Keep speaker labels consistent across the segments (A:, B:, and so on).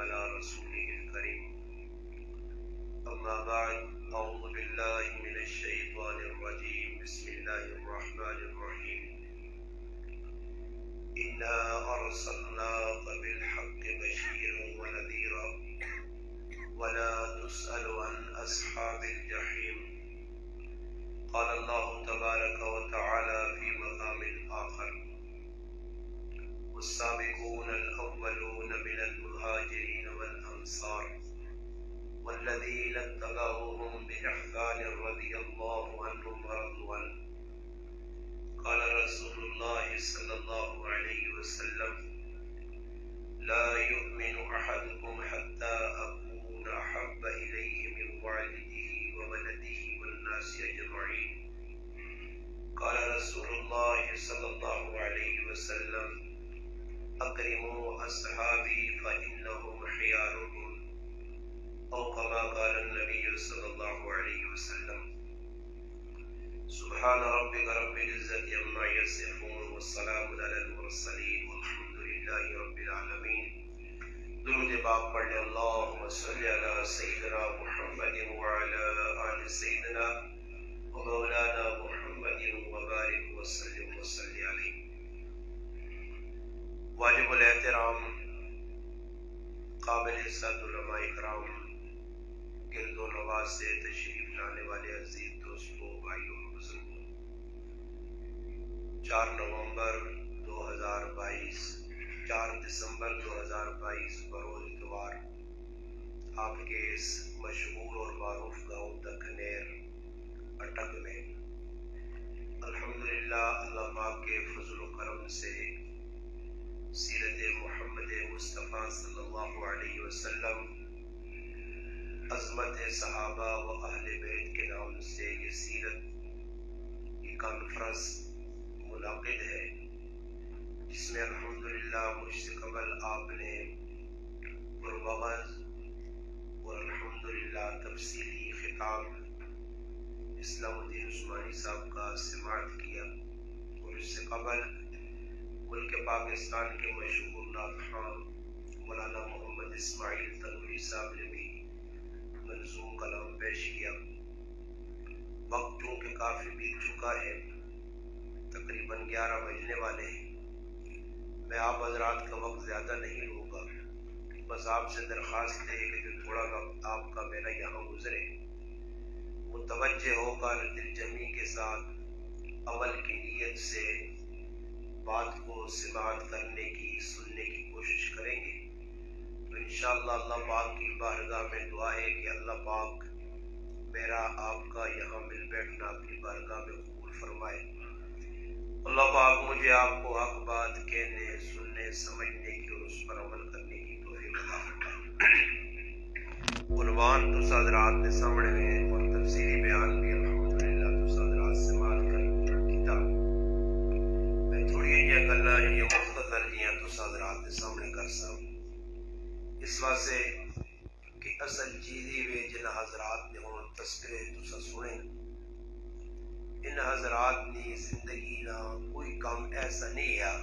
A: على رسوله الكريم أما بعد أعوذ بالله من الشيطان الرجيم بسم الله الرحمن الرحيم إنا أرسلناك بالحق بشيرا ونذيرا ولا تسأل عن أصحاب الجحيم قال الله تبارك وتعالى في مقام آخر والسابقون الأولون من المهاجرين والأنصار والذين اتبعوهم بإحسان رضي الله عنهم ورضوا عنه قال رسول الله صلى الله عليه وسلم لا يؤمن أحدكم حتى أكون أحب إليه من والده وولده والناس أجمعين قال رسول الله صلى الله عليه وسلم أكرموا أصحابي فإنهم خياركم أو كما قال النبي صلى الله عليه وسلم سبحان ربك رب العزة عما يصفون والسلام على المرسلين والحمد لله رب العالمين درود پاک پڑھ لیں اللهم صل على سيدنا محمد وعلى آل سيدنا ومولانا محمد وبارك وسلم وصل عليه. واجب الاحترام قابل عزت علماء اکرام گرد و نواز سے تشریف لانے والے عزیز دوستوں بھائیوں بزرگوں، 4 دسمبر 2022 بروز اتوار آپ کے اس مشہور اور معروف گاؤں دکنیر اٹک میں الحمدللہ اللہ پاک کے فضل و کرم سے سیرت محمد مصطفیٰ صلی اللہ علیہ وسلم، عظمت صحابہ و اہل بیت کے نام سے یہ سیرت کی کانفرنس منعقد ہے، جس میں الحمدللہ مجھ سے قبل آپ نے پرمغز اور الحمدللہ تفصیلی خطاب اسلام الدین عثمانی صاحب کا سماعت کیا، اور اس سے قبل ملک پاکستان کے مشہور نعت خواں مولانا محمد اسماعیل تنوری صاحب نے بھی منظوم کلام پیش کیا. وقت چونکہ کافی بیت چکا ہے، تقریباً 11 بجنے والے ہیں، میں آپ حضرات کا وقت زیادہ نہیں لوں گا، بس آپ سے درخواست ہے کہ جو تھوڑا وقت آپ کا میرا یہاں گزرے متوجہ ہو کر دل جمی کے ساتھ عمل کی نیت سے بات کو سماعت کرنے کی سننے کی کوشش کریں گے تو انشاءاللہ اللہ پاک کی بارگاہ میں دعا ہے کہ اللہ پاک میرا آپ کا یہاں مل بیٹھنا اپنی بارگاہ میں قبول فرمائے. اللہ پاک مجھے آپ کو حق بات کہنے، سننے، سمجھنے کی اور اس پر عمل کرنے کی توفیق عطا فرمائے. عنوان تو حضرات کے سامنے میں اور تفصیلی بیان بھی الحمدللہ تو حضرات سماعت کر کتاب میں تھوڑی جی گلا یہ مختصر جیاں تو حضرات کے سامنے کر سکوں اس واسطے کہ اصل چیز یہ جن حضرات نے ہوں تذکرے تو سنے ان حضرات نے زندگی نہ کوئی کام ایسا نہیں ہے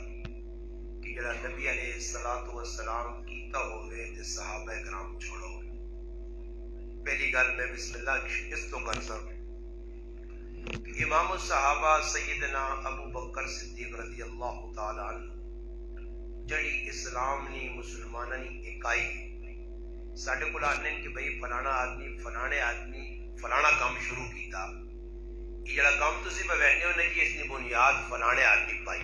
A: کہ جڑا نبی علیہ الصلوۃ والسلام کیتا ہوئے تے صحابہ کرام چھوڑو. پہلی گل میں بسم اللہ اس تو کر سکوں کہ امام الصحابہ سیدنا ابو بکر صدیق رضی اللہ تعالی عنہ جڑی اسلام نی مسلمانہ نی اکائی ساڈے کول آنے کہ بھئی فلانا آدمی فلانا کام شروع کیتا، یہ جڑا کام تسی پہ وہنے ہونے کی اس نے بنیاد فلانے آدمی پائی.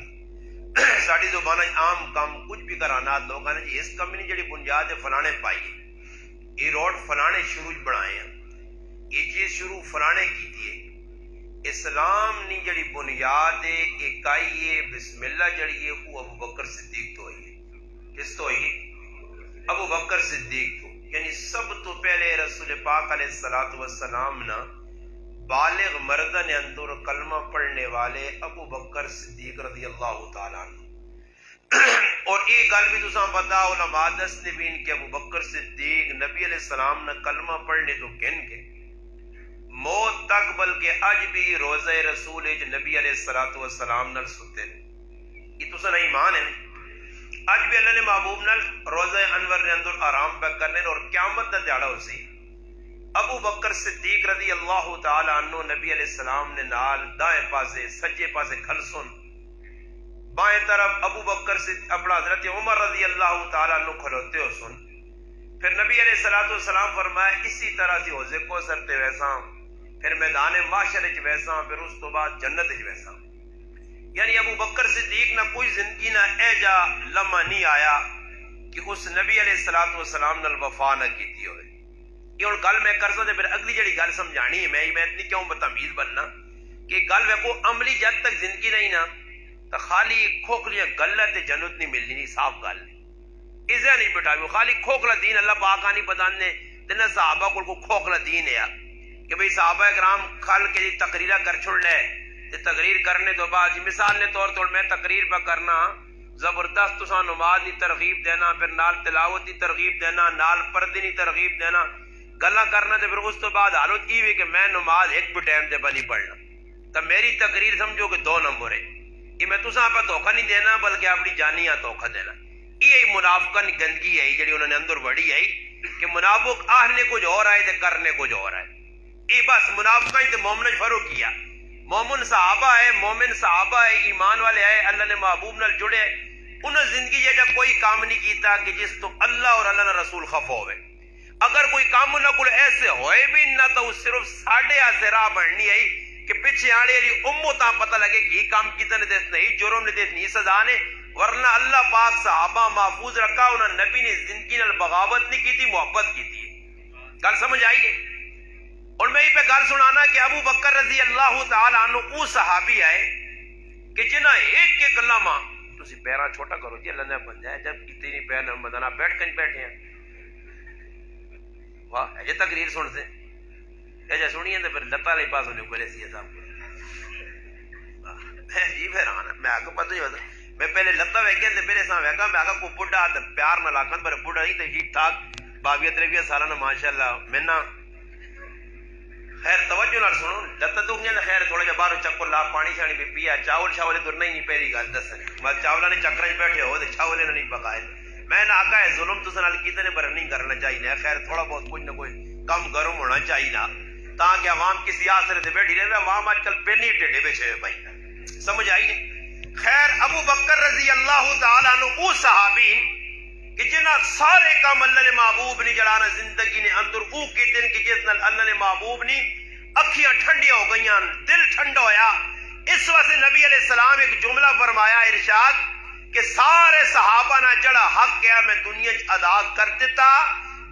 A: ساڑی زبانہ عام کام کچھ بھی کرانا لوگاں نے جی اس کام نہیں جڑی بنیاد فلانے پائی، یہ روڈ فلانے شروع بنائے ہیں، یہ چیز شروع فلانے کی تھی. اسلام نی جڑی بنیاد اکائی بسم اللہ جڑی ہے وہ ابو بکر صدیق تو ہوئی ہے. کس تو ہوئی؟ ابو بکر صدیق تو، یعنی سب تو پہلے رسول پاک علیہ الصلوۃ والسلام نا بالغ مردن اندر کلمہ پڑھنے والے ابو بکر صدیق رضی اللہ تعالیٰ عنہ. اور یہ گل بھی تساں پتا علماء دستے بھی کہ ابو بکر صدیق نبی علیہ السلام نے کلمہ پڑھنے تو کن کے موت تک بلکہ اج بھی روزہ رسول نبی علیہ الصلوۃ والسلام نال ستے. یہ تساں ایمان ہے. اج بھی اللہ نے محبوب نال روزہ انور دے اندر آرام پہ کرنے اور قیامت دا دیہڑا ہو سی ابو بکر صدیق رضی اللہ تعالی عنہ نبی علیہ السلام نے نال دائیں پاسے سجے پاسے کھل سن بائیں طرف ابو بکر سے اپنا حضرت عمر رضی اللہ تعالی عنہ کھلوتے ہو سن. پھر نبی علیہ الصلوۃ والسلام فرمایا اسی طرح سے حوض کوثر تے ویسا پھر میدان محشر وچ ویسا پھر اس تو بعد جنت وچ ویسا. یعنی ابو بکر صدیق نہ کوئی زندگی نہ اے جا لمحہ نہیں آیا کہ اس نبی علیہ الصلوۃ والسلام نال وفا نہ کیتی ہوئے. یہ ہوں گل میں کر سکتے پھر اگلی جڑی گل سمجھانی ہے میں اتنی کیوں بتمیز بننا کہ گل ویکو عملی جد تک زندگی نہیں نا تو خالی کھوکھلیاں گلاں تے جنت نہیں ملنی. نہیں صاف گل اسے نہیں بٹھاوی خالی کھوکھلا دین اللہ پاک نہیں بتانے تے نہ صحابہ کو کھوکھلا دین ہے کہ بھئی صحابہ کرام کھل کے جی تقریرہ کر چھوڑ لے تے تقریر کرنے تو بعد مثال نے طور پر میں تقریر پہ کرنا زبردست تساں نماز دی ترغیب دینا پھر نال تلاوت دی ترغیب دینا نال پردے دی ترغیب دینا گلا کرنا تے پھر اس تو بعد حالت یہ ہوئی کہ میں نماز ایک بھی ٹائم تے نہیں پڑھنا تو میری تقریر سمجھو کہ 2 نمبر ہے. یہ میں تساں پہ دھوکہ نہیں دینا بلکہ اپنی جانیاں دھوکہ دینا. یہ منافقن گندگی ہے جڑی انہوں نے اندر بڑی ہے کہ منافق آہنے کچھ اور آئے تے کرنے کچھ اور آئے. یہ بس منافقین تے مومن فرق کیا. مومن صحابہ ہے مومن صحابہ ہے ایمان والے آئے اللہ نے محبوب نال جڑے انہوں زندگی جا کوئی کام نہیں کیتا کہ جس تو اللہ اور اللہ نے رسول خف ہوئے. اگر کوئی کام نہ کوئی ایسے ہوئے بھی نہ تو صرف ساڑھے آسے راہ بڑھنی ہے کہ پیچھے آنے والی امتاں پتہ لگے کہ یہ کام کیتا نے دیس نہیں جرم نے دیس نہیں سزا نے ورنہ اللہ پاک صحابہ محفوظ رکھا انہوں نبی نے زندگی نال بغاوت نہیں کی تھی محبت کی تھی. گل سمجھ آئی ہے. اور میں یہ پہ گل سنانا کہ ابو بکر رضی اللہ تعالی عنہ وہ صحابی آئے کہ جنہ ایک ایک لمحہ تسی پیرا چھوٹا کرو جی اللہ نے بن جائے جب اتنی پیر مدانہ بیٹھ کر بیٹھے ہیں واہ یہ تقریر سن سے ایجا سنیے تو پھر لتا لے پاس ہونے پہلے سی صاحب میں جی پھر آنا میں آگا پتہ ہی ہوتا میں پہلے لتا ویکھیں تے پہلے ساں ویکھا میں آگا کو بڑھا تے پیار نہ لاکھن پر بڑھا نہیں تے ٹھیک ٹھاک 22-23 سالہ ماشاءاللہ میں نہ خیر توجہ نال سنو لتا تو نے خیر تھوڑا جا باہر چکر لا پانی شانی بھی پیا چاول شاول دورنا ہی نہیں پہلی گل دسن بس چاولاں نے چکراں وچ بیٹھے ہو تے چاول نے نہیں پکائے میں نہ آقا ہے ظلم تو سنال کیتے نے پر نہیں کرنا چاہیے خیر تھوڑا بہت کچھ نہ کوئی کم گرم ہونا چاہیے نا تاکہ عوام کسی آسرے سے بیٹھی رہے عوام آج کل پہ نہیں ٹیڑے بیچے بھائی سمجھ آئی نہیں. خیر ابو بکر رضی اللہ تعالیٰ عنہ وہ صحابین کہ جنہ سارے کام اللہ نے محبوب نہیں جڑانا زندگی نے اندر او کہتے ہیں کہ جس نال اللہ نے محبوب نہیں اکھیاں ٹھنڈیاں ہو گئیاں دل ٹھنڈا ہویا. اس واسطے نبی علیہ السلام ایک جملہ فرمایا ارشاد کہ سارے صحابہ نہ جڑا حق کیا میں دنیا ادا کر دیتا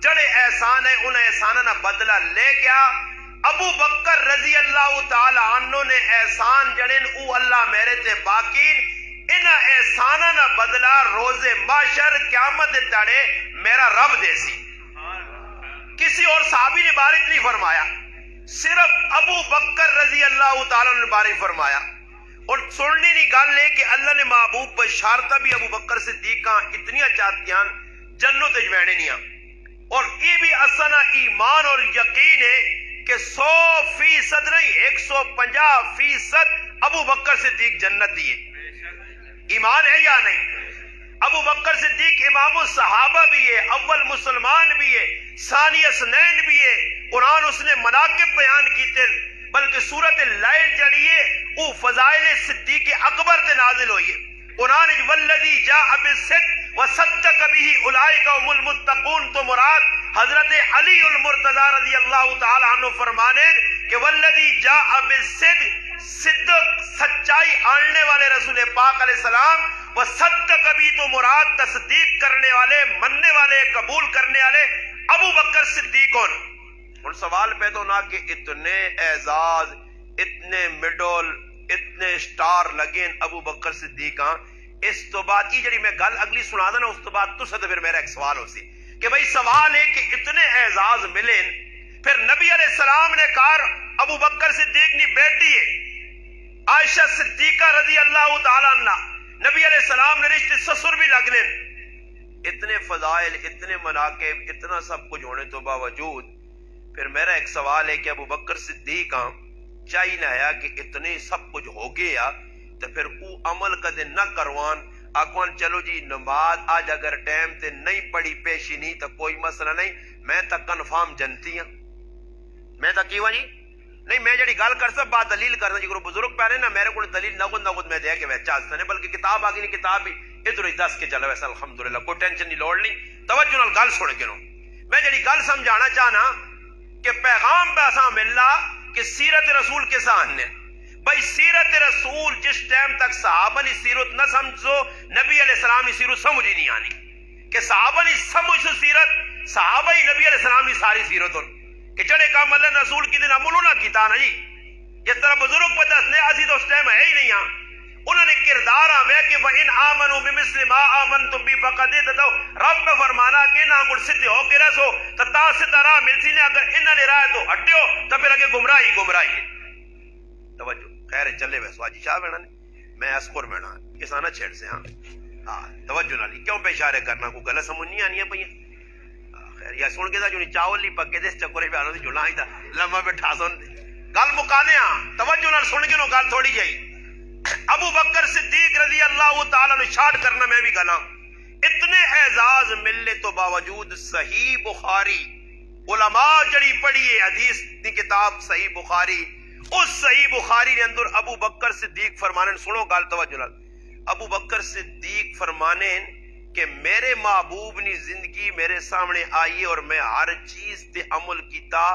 A: جڑے احسان ہے انہیں احسانہ نہ بدلہ لے گیا. ابو بکر رضی اللہ تعالی عنہ نے احسان جڑے او اللہ میرے تے باقین انہیں احسانہ نہ بدلہ روز محشر قیامت تڑے میرا رب دے سی. کسی اور صحابی نے بارک نہیں فرمایا صرف ابو بکر رضی اللہ تعالی عنہ نے بارک فرمایا. اور سننی نہیں گل لے کہ اللہ نے محبوب بشارتہ بھی ابو بکر صدیقہ اتنیاں چاہتیاں جنت جوینے نہیں. اور یہ بھی اصلا ایمان اور یقین ہے کہ 100% نہیں 150% ابو بکر صدیق جنت دیے. ایمان ہے یا نہیں؟ ابو بکر صدیق امام الصحابہ بھی ہے اول مسلمان بھی ہے ثانی اسنین بھی ہے. قرآن اس نے مناقب بیان کیتے بلکہ سورت الليل جڑی ہے وہ فضائل صدیق اکبر تے نازل ہوئی ہے. قرآن والذی جاء بالصدق وصدق به اولئک هم المتقون تو مراد حضرت علی المرتضی رضی اللہ تعالی عنہ فرمانے کہ والذی جاء بالصدق صدق سچائی آننے والے رسول پاک علیہ السلام وصدق به تو مراد تصدیق کرنے والے مننے والے قبول کرنے والے ابو بکر صدیق. اور سوال پیدا ہونا کہ اتنے اعزاز اتنے میڈل اتنے سٹار لگے ابو بکر صدیق اس تو بعد یہ جڑی میں گل اگلی سنا دینا اس تو بعد تو سے پھر میرا ایک سوال ہو سی کہ بھئی سوال ہے کہ اتنے اعزاز ملے پھر نبی علیہ السلام نے کہا ابو بکر صدیق کی بیٹی ہے عائشہ صدیقہ رضی اللہ تعالی عنہ نبی علیہ السلام نے رشتے سسر بھی لگنے اتنے فضائل اتنے مناقب اتنا سب کچھ ہونے تو باوجود پھر میرا ایک سوال ہے کہ ابو بکر صدیق چاہیے نہ ہے کہ اتنے سب کچھ ہو گیا تو پھر او عمل کدے نہ کروان آکوان چلو جی نماز آج اگر ٹائم تے نہیں پڑھی پیشی نہیں تو کوئی مسئلہ نہیں، میں تک کنفرم جنتی ہوں، میں تک کیوں جی نہیں، میں جڑی گل کرتا بات دلیل کرنا جی، بزرگ پہلے نا میرے کو دلیل نہ خود میں دے کے میں چاہتا نہیں، بلکہ کتاب آگی نہیں، کتاب بھی ادھر ہی دس کے چلا ویسا الحمدللہ، کوئی ٹینشن نہیں، لوڑ نہیں، توجہ نال گل سن کے نو میں جڑی گل سمجھانا چاہنا کہ پیغام پیسا ملنا کہ سیرت رسول کے سامنے بھائی سیرت رسول جس ٹائم تک صحابہ نے سیرت نہ سمجھو نبی علیہ السلام کی سیرت سمجھ ہی نہیں آنی، کہ صحابہ نے سمجھو سیرت صحابہ ہی نبی علیہ السلام کی ساری سیرت کہ جڑے کام اللہ رسول کی دن عملو نہ کیتا نا جی، جس طرح بزرگ پہ دس نے اسی تو اس ٹائم ہے ہی نہیں ہاں، انہوں نے کردار آوے کہ وَإِنْ آمَنُوا بِمِثْلِ مَا آمَنْتُمْ بِهِ فَقَدْ اهْتَدَوْا، رب پہ فرمانا کہ انہاں گڑ سدھے ہو کے رسو تو تا سدھا راہ ملسی نے، اگر انہاں نے راہ تو ہٹے ہو تو پھر اگے گمراہی ہے۔ توجہ خیر چلے ویسو آجی شاہ بینا نے میں اسکور بینا کسانا چھیڑ سے ہاں توجہ نالی کیوں پہ اشارے کرنا کو غلط سمجھ نہیں آنی ہے پہ خیر یا سن کے دا جو چاول لی پکے دے چکورے پہ آنا دی جو لائیں دا لمحہ پہ ٹھاسن گل مکانے ہاں توجہ نال سن کے نو گل تھوڑی جائی۔ ابو بکر صدیق رضی اللہ تعالیٰ نے شاد کرنا میں بھی گلا اتنے اعزاز ملنے تو باوجود صحیح بخاری علماء جڑی پڑھی ہے حدیث دی کتاب صحیح بخاری، اس صحیح بخاری نے اندر ابو بکر صدیق فرمانے سنو گال توجہ لال، ابو بکر صدیق فرمانے کہ میرے محبوب نی زندگی میرے سامنے آئی اور میں ہر چیز تے عمل کیتا،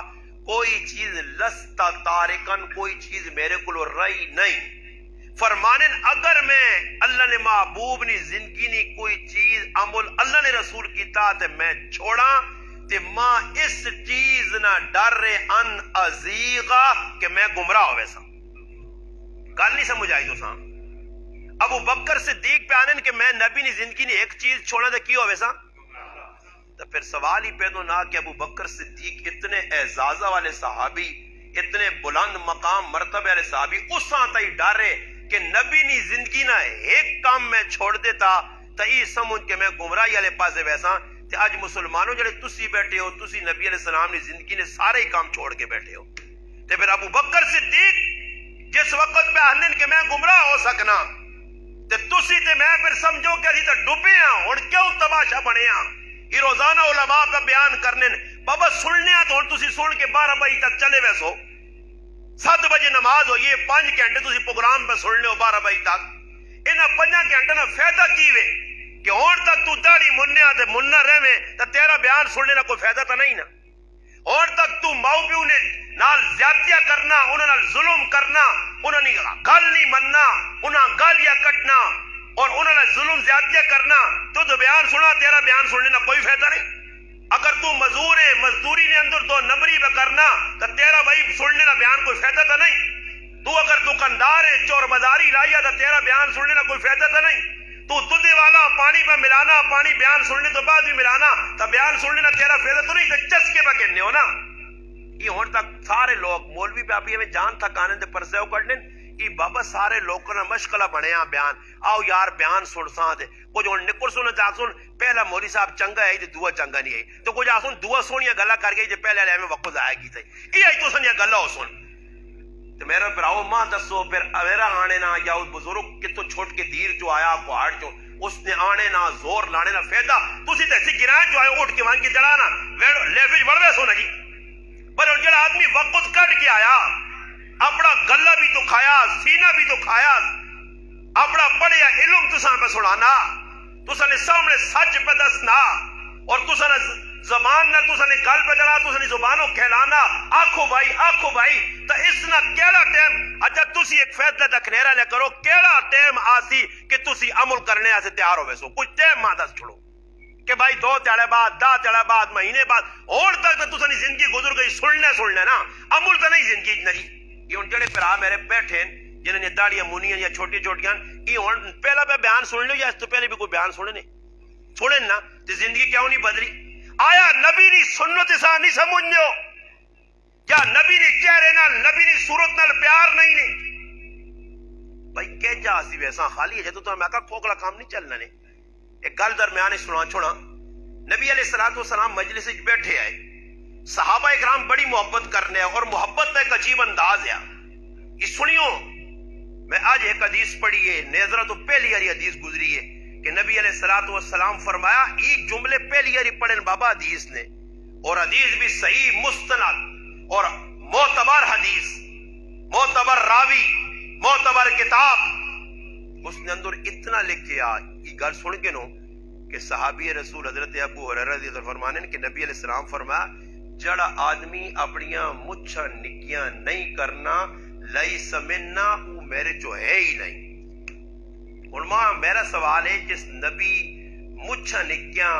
A: کوئی چیز لستا تارکن، کوئی چیز میرے کو رہی نہیں۔ فرمانے اگر میں اللہ نے محبوب نی زندگی نی کوئی چیز عمل اللہ نے رسول کیتا تے میں چھوڑا تے ماں اس چیز نہ ڈر رہے ان ازیغا کہ میں گمراہ ہوئے سا۔ گل نہیں سمجھ آئی تو سا ابو بکر صدیق پہ آنے کہ میں نبی نی زندگی نے ایک چیز چھوڑا تو کی ہوئے سا، تو پھر سوال ہی پیدا نہ کہ ابو بکر صدیق اتنے اعزازہ والے صحابی، اتنے بلند مقام مرتبہ والے صحابی اس ساتھ ہی ڈر رہے کہ نبی نی زندگی نہ ایک کام میں چھوڑ دیتا تو یہ سمجھ کہ میں گمراہی والے پاسے ویسا تے اج مسلمانوں جڑے تسی بیٹھے ہو تسی نبی علیہ السلام نے زندگی نے سارے ہی کام چھوڑ کے بیٹھے ہو، تے پھر ابو بکر صدیق جس وقت پہ آہنن کہ میں گمراہ ہو سکنا تے تسی تے میں پھر سمجھو کہ اسی تے ڈوبے ہاں ہن کیوں تماشا بنے ہاں، یہ روزانہ علماء پہ بیان کرنے بابا سننے تو ہن تسی سن کے 12 بجے تک چلے ویسو 7 بجے نماز ہوئی ہے 5 گھنٹے تسی پروگرام پہ سن لو 12 بجے تک، انہاں 5 گھنٹے نہ فائدہ کی وے کہ اور تک تو داڑھی منیا تے مننا رہے تو تیرا بیان سننے کا کوئی فائدہ تو نہیں نا، اور تک تو ماؤ پیو نے نال زیادتیاں کرنا، انہاں نال ظلم کرنا، انہاں نے گل نہیں مننا، انہاں گالیاں کٹنا اور انہاں نے ظلم زیادتیاں کرنا، تو بیان سنا تیرا بیان سننے کا کوئی فائدہ نہیں۔ اگر تو مزدور ہے مزدوری نے اندر 2 نمبری پہ کرنا تو تیرا بھائی سننے کا بیان کوئی فائدہ تو نہیں، تو اگر دکاندار ہے چور بازاری لائیا تو تیرا بیان سننے کا کوئی فائدہ تو نہیں، تو دودھ والا پانی پہ ملانا، پانی بیان سننے تو بعد بھی ملانا تو بیان سننے کا تیرا فائدہ تو نہیں، تو چسکے پہ کہنے ہو نا۔ یہ ہون تک سارے لوگ مولوی پہ ابھی ہمیں جان تھکانے دے پرسے ہو کرنے کہ بابا سارے لوگ نا مشکلہ بنے ہاں بیان آؤ یار بیان سن ساں دے کچھ ہوں نکل سن چاہ سن پہلا مولی صاحب چنگا ہے دعا چنگا نہیں ہے تو کچھ آسن دعا سونیا گلا کر گئی پہلے لے میں وقت ضائع کی تھی یہ آئی تو سن یا گلا ہو سن تو میرا براؤ ماں دسو پھر اویرا آنے نا یا اس بزرگ کتوں چھوٹ کے دیر جو آیا پہاڑ جو اس نے آنے نا زور لانے نا فیدہ تو اسی تیسی گرائیں جو آئے اٹھ کے وہاں کی جڑانا لیفج بڑھوے سونا جی پر جڑا آدمی وقت کٹ کے آیا اپنا گلہ بھی تو کھایا سینہ بھی تو کھایا اپنا پڑھیا علم تساں پہ سنانا تساں نے سامنے سچ پہ دسنا اور تساں نے زبان نہ تساں نے گل پہ چلا تساں نے زبانوں کھیلانا آنکھو بھائی تو اس نہ کیڑا ٹائم اچھا تسی ایک فیصلہ دا کنیرا لے کرو کیڑا ٹائم آسی کہ تسی عمل کرنے آسے تیار ہوئے سو کچھ ٹائم ماں دس چھوڑو کہ بھائی 2 تیڑے بعد 10 تیڑے بعد مہینے بعد اور تک تو تساں نے زندگی گزر گئی سننے نا عمل تو نہیں زندگی نجی یہ ان جڑے پھر میرے بیٹھے جنہیں نے داڑیاں مونیاں یا چھوٹی چھوٹیاں یہ پہلا پہ بیان سن لو یا اس تو پہلے بھی کوئی بیان سنے نا تو زندگی کیوں نہیں بدلی آیا نبی نی سنت سا نہیں سمجھنے ہو یا نبی نی چہرے نال نبی نی صورت نال پیار نہیں نے بھائی کہ جا سی ویسا خالی ہے جب تو ہمیں کہا کھوکلا کام نہیں چلنا نے ایک گل درمیان سنا چھوڑا نبی علیہ السلام مجلس بیٹھے آئے صحابہ اکرام بڑی محبت کرنے ہیں اور محبت کا ایک عجیب انداز ہے یہ سنیو میں آج ایک حدیث پڑھی ہے نیزرہ تو پہلی حدیث گزری ہے کہ نبی علیہ الصلوۃ والسلام فرمایا ایک جملے پہلی بار پڑھن بابا حدیث نے، اور حدیث بھی صحیح مستند اور معتبر حدیث، معتبر راوی، معتبر کتاب، اس نے اندر اتنا لکھیا یہ گل سن کے نو کہ صحابی رسول حضرت ابو ہریرہ رضی اللہ عنہ فرمانے کہ نبی علیہ السلام فرمایا جڑا آدمی اپنیاں مچھاں نکیاں نہیں کرنا لیس منا، وہ میرے چو ہے ہی نہیں۔ علماء میرا سوال ہے جس نبی مچھاں نکیاں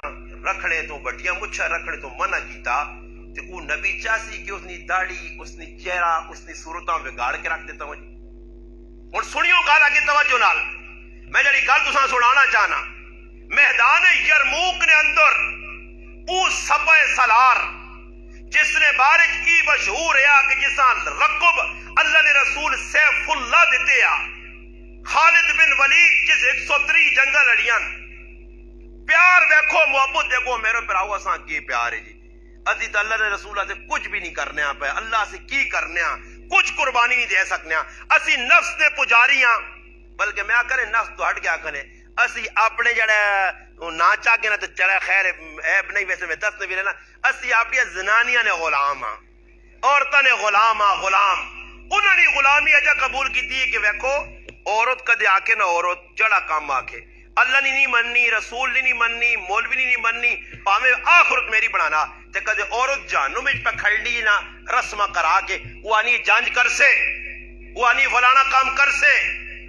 A: رکھنے تو بڑیاں مچھاں رکھنے تو منع کیتا تے وہ نبی چاسی کہ اس نے داڑھی، اس نے چہرہ، اس نے صورتاں بگاڑ کے رکھ دیتا ہوں۔ اور سنیو گل آگے توجہ نال، میں جڑی گل تساں سنانا چاہنا، میدان یرموک نے اندر او سپہ سالار جس نے بارش کی مشہور ہے کہ جساں رقب اللہ نے رسول سیف اللہ دیتے آ، خالد بن ولید جس 103 جنگل لڑیاں، پیار دیکھو محبت دیکھو میرے پراؤ اساں کی پیار ہے جی، اسی تو اللہ نے رسول سے کچھ بھی نہیں کرنے پہ، اللہ سے کی کرنے کچھ قربانی نہیں دے سکنے، اسی نفس نے پجاری ہاں، بلکہ میں کرے نفس تو ہٹ گیا کھنے اسی اپنے جڑے نا چاہ کے نا تو چلے خیر عیب نہیں، ویسے میں دست نہیں بھی لینا، اسی اپنی زنانیاں نے غلام ہاں، عورتوں نے غلام ہاں، غلام انہوں نے غلامی اجا قبول کی دی کہ ویکھو عورت کدے آکے نہ عورت جڑا کام آکے اللہ نے نہیں مننی، رسول نے نہیں مننی، مولوی نے نہیں مننی، پاویں آخرت میری بنانا تے کدے عورت جہنم وچ پہ کھڑی نہ رسمہ کرا کے وہ آنی جانچ کر سے، وہ آنی فلانا کام کر سے،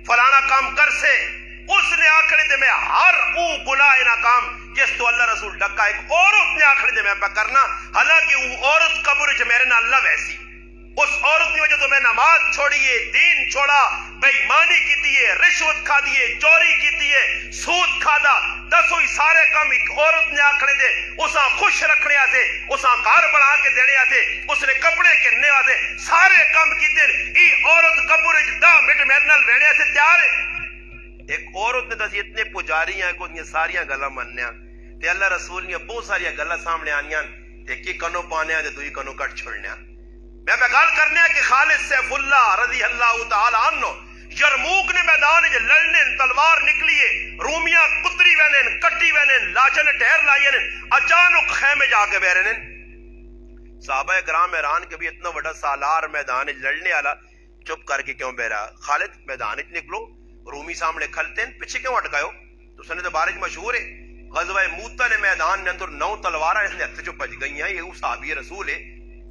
A: فلانا کام کر سے، اس نے آخری دے میں ہر او گناہ نہ کام جس تو اللہ رسول ڈکا ایک عورت نے آخری دے میں پہ کرنا، حالانکہ وہ عورت قبر چ میرے نہ اللہ ویسی، اس عورت کی وجہ تو میں نماز چھوڑیے، دین چھوڑا، بے ایمانی کی دیئے، رشوت کھا دیئے، چوری کی دیئے، سود کھا دا، دسو ہی سارے کام ایک عورت نے آکھنے دے، اساں خوش رکھنے آتے، اساں گھر بنا کے دینے آتے، اس نے کپڑے کہنے آتے، سارے کام کی دے، ای عورت قبر دا میٹر میرنل وینے آتے تیار ہے۔ ایک عورت نے دسی اتنے پجاری ہیں کو دنیا ساریاں گلہ مننے ہیں، تے اللہ رسول نے بہت ساری گلہ سامنے آنیاں، تے کی کنو پانے ہیں تے دوئی کنو کٹ چھوڑنے ہیں۔ میں گل کرنے ہیں کہ خالد سیف اللہ رضی اللہ تعالی عنہ یرموک نے میدان جو لڑنے تلوار نکلیے، رومیاں کتری وینن، کٹی وینن، لاچن ٹہر لائین، اچانک خیمے جا کے بیرنن۔ صحابہ کرام حیران کہ بھی اتنا بڑا سالار میدان لڑنے والا چپ کر کے کیوں بیرا؟ خالد میدان نکلو، رومی سامنے کھلتے ہیں، پیچھے کیوں اٹکاؤ؟ تو سنے تو بارج مشہور ہے، غزوہ موتا نے میدان نے اندر 9 تلواریں اس نے ہتھ چپ بج گئی ہیں، یہ صحابی رسول ہے،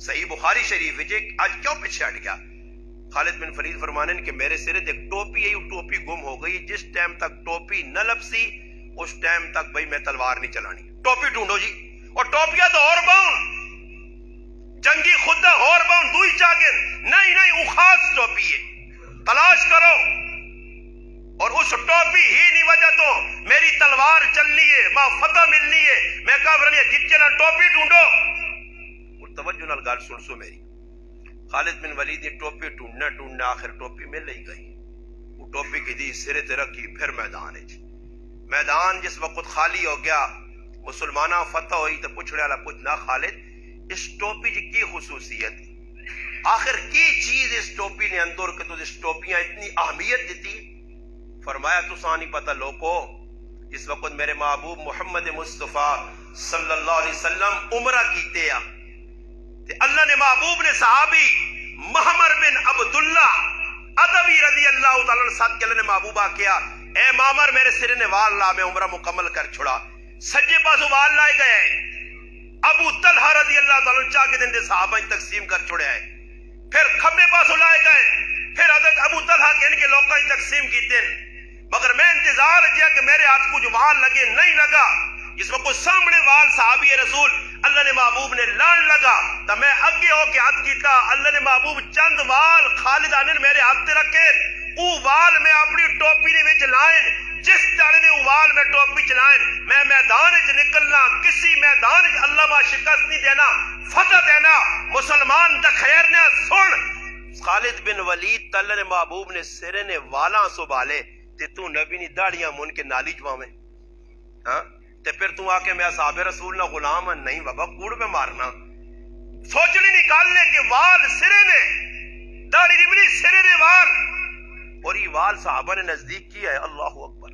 A: صحیح بخاری شریف ہے، آج کیوں پیچھے ہٹ گیا؟ خالد بن فرید فرمانے کہ میرے سرے ایک ٹوپی ہے، ٹوپی گم ہو گئی، جس ٹائم تک ٹوپی نہ لبسی اس ٹائم تک بھئی میں تلوار نہیں چلانی، ٹوپی ڈھونڈو جی، اور ٹوپیاں تو اور باؤں جنگی خودہ اور باؤں دوئی چاگن، نہیں وہ خاص ٹوپی ہے، تلاش کرو، اور اس ٹوپی ہی نہیں وجہ تو میری تلوار چلنی ہے، ماں فتح ملنی ہے، میں کہا فرنی گچے نہ ٹوپی ڈھونڈو، توجہ نال گل سن سو میری۔ خالد بن ولید یہ ٹوپی ٹونڈنا آخر ٹوپی مل ہی گئی، وہ ٹوپی کی دی سرے تے رکھی، پھر میدان جس وقت خالی ہو گیا، مسلمانہ فتح ہوئی تو پوچھنے والا پوچھنا خالد اس ٹوپی جی کی خصوصیت آخر کی چیز اس ٹوپی نے اندر کہ تو اس ٹوپیاں اتنی اہمیت دیتی؟ فرمایا تو سانی پتہ لوگو اس وقت میرے محبوب محمد مصطفیٰ صلی اللہ علیہ وسلم عمرہ کیتے ہیں، اللہ نے محبوب نے صحابی محمر بن عبداللہ ادوی رضی اللہ تعالیٰ عنہ ساتھ کے اللہ نے محبوبہ کیا، اے معمر میرے سرے نے وال لا، میں عمرہ مکمل کر چھوڑا، سجے پاسو وال لائے گئے، ابو طلحہ رضی اللہ تعالیٰ عنہ چاہ کے دن دے صحابہ تقسیم کر چھوڑے آئے، پھر کھبے پاسو لائے گئے، پھر حضرت ابو طلحہ کے ان کے لوگوں ہی تقسیم کی دن، مگر میں انتظار کیا کہ میرے ہاتھ کو جو وال لگے نہیں لگا، جس وقت سامنے وال صحابی رسول اللہ نے محبوب نے لان لگا تو میں اگے ہو کے ہاتھ کیتا، اللہ نے محبوب چند وال خالد آنے میرے ہاتھ تے رکھے، او وال میں اپنی ٹوپی نے وچ لائن، جس جانے نے او وال میں ٹوپی چلائن، میں میدان وچ نکلنا، کسی میدان وچ اللہ ما شکست نہیں دینا، فتح دینا، مسلمان دا خیر نے سن۔ خالد بن ولید اللہ نے محبوب نے سرے نے والاں سنبھالے تے تو نبی نی داڑیاں من کے نالی چواویں، ہاں تے پھر تو آکے میں اصحاب رسول نہ غلام نہیں بابا کوڑ پہ مارنا، سوچنی نکالنے کے وال سرے نے داڑھی نبنی سرے نے وال، اور یہ وال صحابہ نے نزدیک کیا ہے، اللہ اکبر،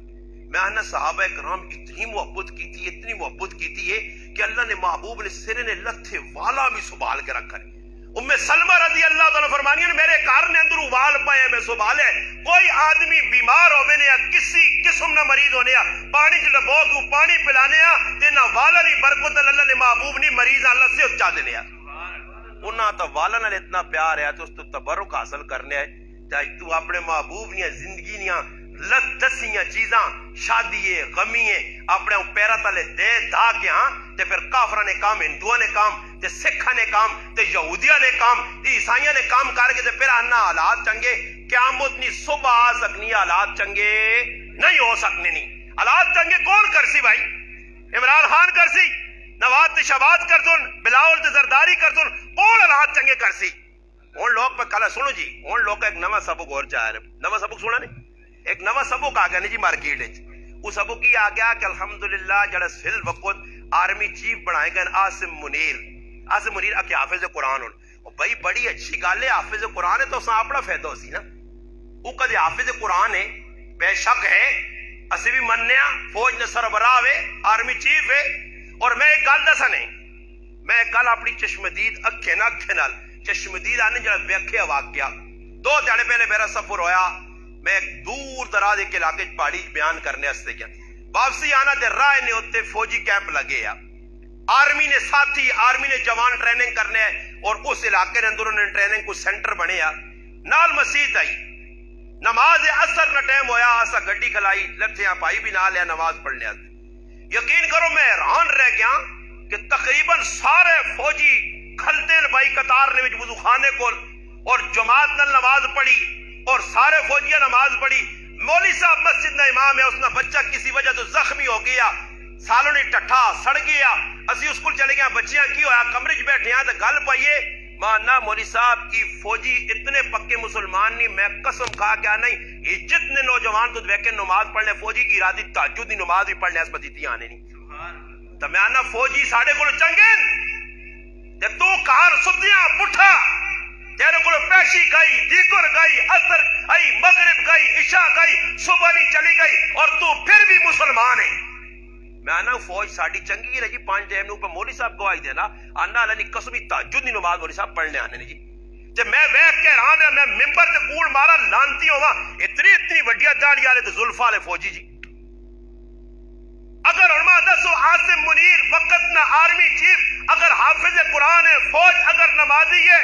A: میں آنا صحابہ کرام اتنی محبت کی تھی، اتنی محبت کی تھی کہ اللہ نے محبوب نے سرے نے لتھے والا بھی سنبھال کے رکھا ہے۔ ام سلمہ رضی اللہ تعالیٰ فرمانی ہے میرے گھر نے اندر وال پائے میں سنبھالے، کوئی آدمی بیمار ہونے یا کسی قسم نہ مریض ہونے یا پانی جڑا بہت کو پانی پلانے تے نہ والا نہیں برکت اللہ نے محبوب نہیں مریض اللہ سے اچھا دینے انہاں تو والا نال اتنا پیار ہے تو اس تو تبرک حاصل کرنے ہے چاہے تو اپنے محبوب نیاں زندگی نیاں دسیاں چیزاں شادی غمی اپنے پیرا تلے دے دا کے ہاں تے پھر کافرہ نے کام، ہندوؤں نے کام، تے سکھا نے کام، تے یہودیہ نے کام، تے عیسائیہ نے کام کر کے تے پھر آنا حالات چنگے قیامت نہیں صبح آ سکنی حالات چنگے نہیں ہو سکنے نہیں حالات چنگے کون کرسی بھائی؟ عمران خان کرسی، نواز تے شہباز کرسن، بلاول تے زرداری کرسن، کون حالات چنگے کرسی؟ ان لوگ پہ کلا سنو جی ان لوگ کا ایک نواں سبق اور چاہ رہے نواں سبق سنا نہیں ایک نواں سبق آ گیا نہیں جی مارکیٹ وہ سبق ہی آ گیا کہ الحمدللہ جڑا فی الوقت آرمی چیف بنائے گئے عاصم منیر اکی حافظ قرآن ہوں بھائی بڑی اچھی گل ہے حافظ قرآن ہے تو اساں اپنا فائدہ ہو سی نا وہ کدے حافظ قرآن ہے بے شک ہے اسی بھی مننے فوج نے سربراہ ہے آرمی چیف ہے اور میں ایک گل دسا نہیں میں ایک گل اپنی چشمدید اکھے نال چشمدید آنے جڑا ویکھیا واقعہ 2 دیہڑے پہلے میرا سفر ہویا میں ایک دور دراز ایک علاقے پہاڑی بیان کرنے واسطے گیا واپسی آنا تے راہ نے اتنے فوجی کیمپ لگے آرمی نے ساتھی آرمی نے جوان ٹریننگ کرنے اور اس علاقے نے اندر انہوں نے ٹریننگ کو سینٹر بنے نال مسجد آئی نماز اثر نہ ٹائم ہویا اسا گڈی کھلائی لتھیاں پائی بھی نہ لیا نماز پڑھنے یقین کرو میں حیران رہ گیا کہ تقریباً سارے فوجی کھلتے بھائی قطار نے وضو خانے کو اور جماعت نال نماز پڑھی اور سارے فوجیاں نماز پڑھی مولوی صاحب مسجد نہ امام ہے اس نے بچہ کسی وجہ تو زخمی ہو گیا سالوں نے ٹٹھا سڑ گیا اسی اسکول چلے گیا بچیاں کی ہویا کمرے چ بیٹھے ہیں تو گل پائیے مانا مولوی صاحب کی فوجی اتنے پکے مسلمان نہیں میں قسم کھا کیا نہیں یہ جتنے نوجوان تو دیکھے نماز پڑھنے فوجی کی ارادی تہجد دی نماز بھی پڑھنے اس پتی آنے نہیں تو میں آنا فوجی ساڑھے کو چنگے تے تو کار سدیاں پٹھا تیرے کو پیشی گئی دیگر گئی اثر گئی مغرب گئی عشاء گئی صبح نہیں چلی گئی اور تو پھر بھی مسلمان ہے میں آنا فوج ساڑھی چنگی ہے جی 5 ٹائم اوپر مولوی صاحب گواہی دینا آنا اللہ نے قسمی تہجد دی نماز مولوی صاحب پڑھنے آنے جی تے میں ویکھ کے حیران ہے میں ممبر تے کوڑ مارا لانتی ہوا اتنی وڈیاں داڑھی والے تے زلفاں والے فوجی جی اگر علماء دسو عاصم منیر وقت نہ آرمی چیف اگر حافظ قرآن ہے فوج اگر نمازی ہے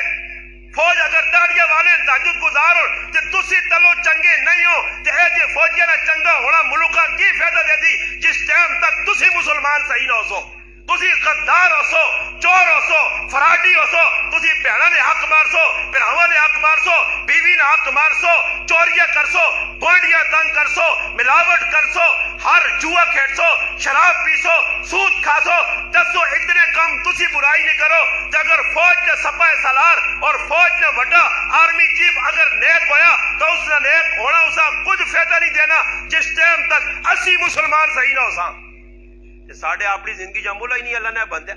A: فوج اگر داڑیاں والے تہجد گزار ہو تے تسی تلو چنگے نہیں ہو تے اے جے فوجیاں نہ چنگا ہونا ملکاں کی فائدہ دے دی جس ٹائم تک تسی مسلمان صحیح نہ ہو سو تسی غدار ہو سو چور ہو سو فراڈی ہو سو تسی بہناں نے حق مار سو بھراواں نے حق مار سو بیوی نے حق مار سو چوریاں کر سو گوانڈیاں تنگ کر سو ملاوٹ کر سو ہر جوا کھیل سو شراب پی سو سود کھا سو دسو اتنے کم تسی برائی نہیں کرو تے اگر فوج نے سپاہ سالار اور فوج نے وڈا آرمی چیف اگر نیک ہویا تو اس نے نیک ہونا اسا کچھ فائدہ نہیں دینا جس ٹائم تک اسی مسلمان صحیح نہ ہو سا ساڑھے اپنی زندگی جمولا ہی نہیں اللہ نے بندے